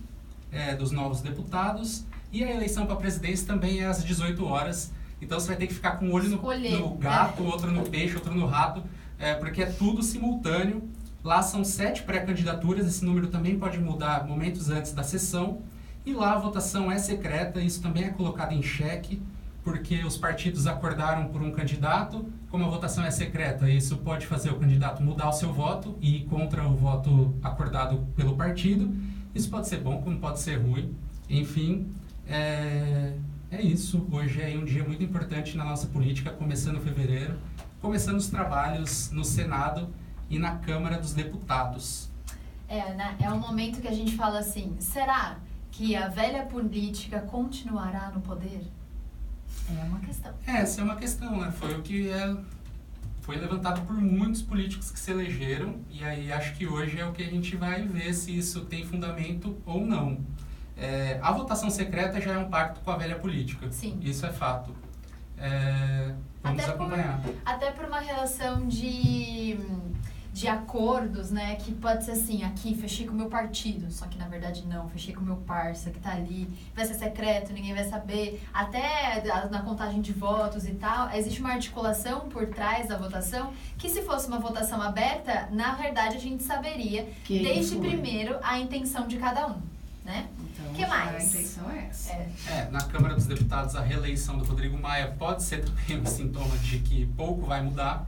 Speaker 5: dos novos deputados e a eleição para a presidência também é às 18 horas. Então você vai ter que ficar com um olho no gato, outro no peixe, outro no rato, porque é tudo simultâneo. Lá são 7 pré-candidaturas, esse número também pode mudar momentos antes da sessão. E lá a votação é secreta, isso também é colocado em xeque, porque os partidos acordaram por um candidato. Como a votação é secreta, isso pode fazer o candidato mudar o seu voto e ir contra o voto acordado pelo partido. Isso pode ser bom, como pode ser ruim. Enfim, é isso. Hoje é um dia muito importante na nossa política, começando fevereiro, começando os trabalhos no Senado e na Câmara dos Deputados.
Speaker 2: É um momento que a gente fala assim, será que a velha política continuará no poder? É uma questão.
Speaker 5: Essa é uma questão, né? Foi o que foi levantado por muitos políticos que se elegeram, e aí acho que hoje é o que a gente vai ver se isso tem fundamento ou não. A votação secreta já é um pacto com a velha política.
Speaker 2: Sim.
Speaker 5: Isso é fato. Vamos acompanhar.
Speaker 2: Até por uma relação de acordos, né, que pode ser assim, aqui fechei com o meu partido, só que na verdade não, fechei com o meu parça que tá ali, vai ser secreto, ninguém vai saber, até na contagem de votos e tal, existe uma articulação por trás da votação, que se fosse uma votação aberta, na verdade a gente saberia, desde primeiro, a intenção de cada um, né?
Speaker 6: Então,
Speaker 2: que mais?
Speaker 6: A intenção é essa.
Speaker 5: Na Câmara dos Deputados, a reeleição do Rodrigo Maia pode ser também um sintoma de que pouco vai mudar.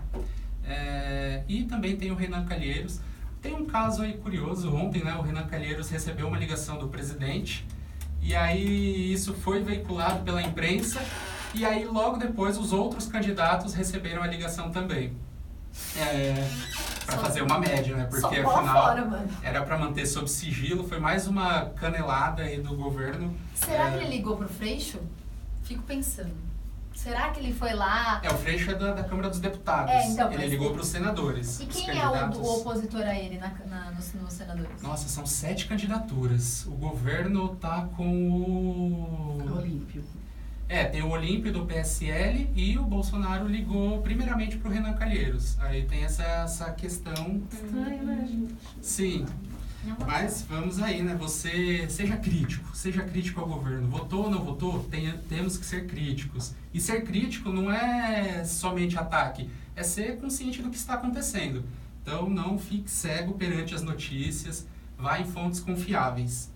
Speaker 5: E também tem o Renan Calheiros. Tem um caso aí curioso. Ontem, né, o Renan Calheiros recebeu uma ligação do presidente e aí isso foi veiculado pela imprensa e aí logo depois os outros candidatos receberam a ligação também. Para fazer uma média, né? Porque afinal era para manter sob sigilo. Foi mais uma canelada aí do governo.
Speaker 2: Será que ele ligou pro Freixo? Fico pensando. Será que ele foi lá?
Speaker 5: O Freixo é da Câmara dos Deputados.
Speaker 2: Então,
Speaker 5: ele ligou para os senadores.
Speaker 2: E quem é o opositor a ele nos senadores?
Speaker 5: Nossa, são 7 candidaturas. O governo tá com o
Speaker 6: Olímpio.
Speaker 5: Tem o Olímpio do PSL e o Bolsonaro ligou primeiramente para o Renan Calheiros. Aí tem essa questão.
Speaker 6: Estranho, né, gente?
Speaker 5: Sim. Mas vamos aí, né? Você seja crítico ao governo. Votou ou não votou? Temos que ser críticos. E ser crítico não é somente ataque, é ser consciente do que está acontecendo. Então não fique cego perante as notícias, vá em fontes confiáveis.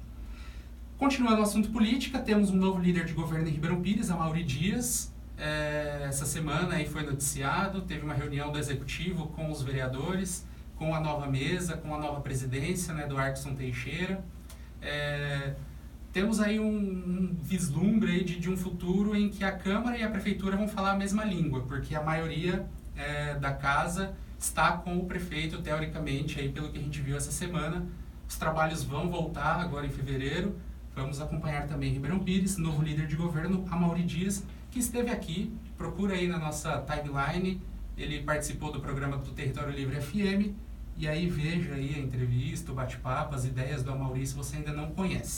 Speaker 5: Continuando o assunto política, temos um novo líder de governo em Ribeirão Pires, Amaury Dias. Essa semana aí foi noticiado, teve uma reunião do executivo com os vereadores, com a nova mesa, com a nova presidência, né, do Arquson Teixeira. temos aí um vislumbre aí de um futuro em que a Câmara e a Prefeitura vão falar a mesma língua, porque a maioria da casa está com o prefeito, teoricamente, aí pelo que a gente viu essa semana. Os trabalhos vão voltar agora em fevereiro. Vamos acompanhar também Ribeirão Pires, novo líder de governo, Amaury Dias, que esteve aqui. Procura aí na nossa timeline, ele participou do programa do Território Livre FM, e aí veja aí a entrevista, o bate-papo, as ideias do Amaury, se você ainda não conhece.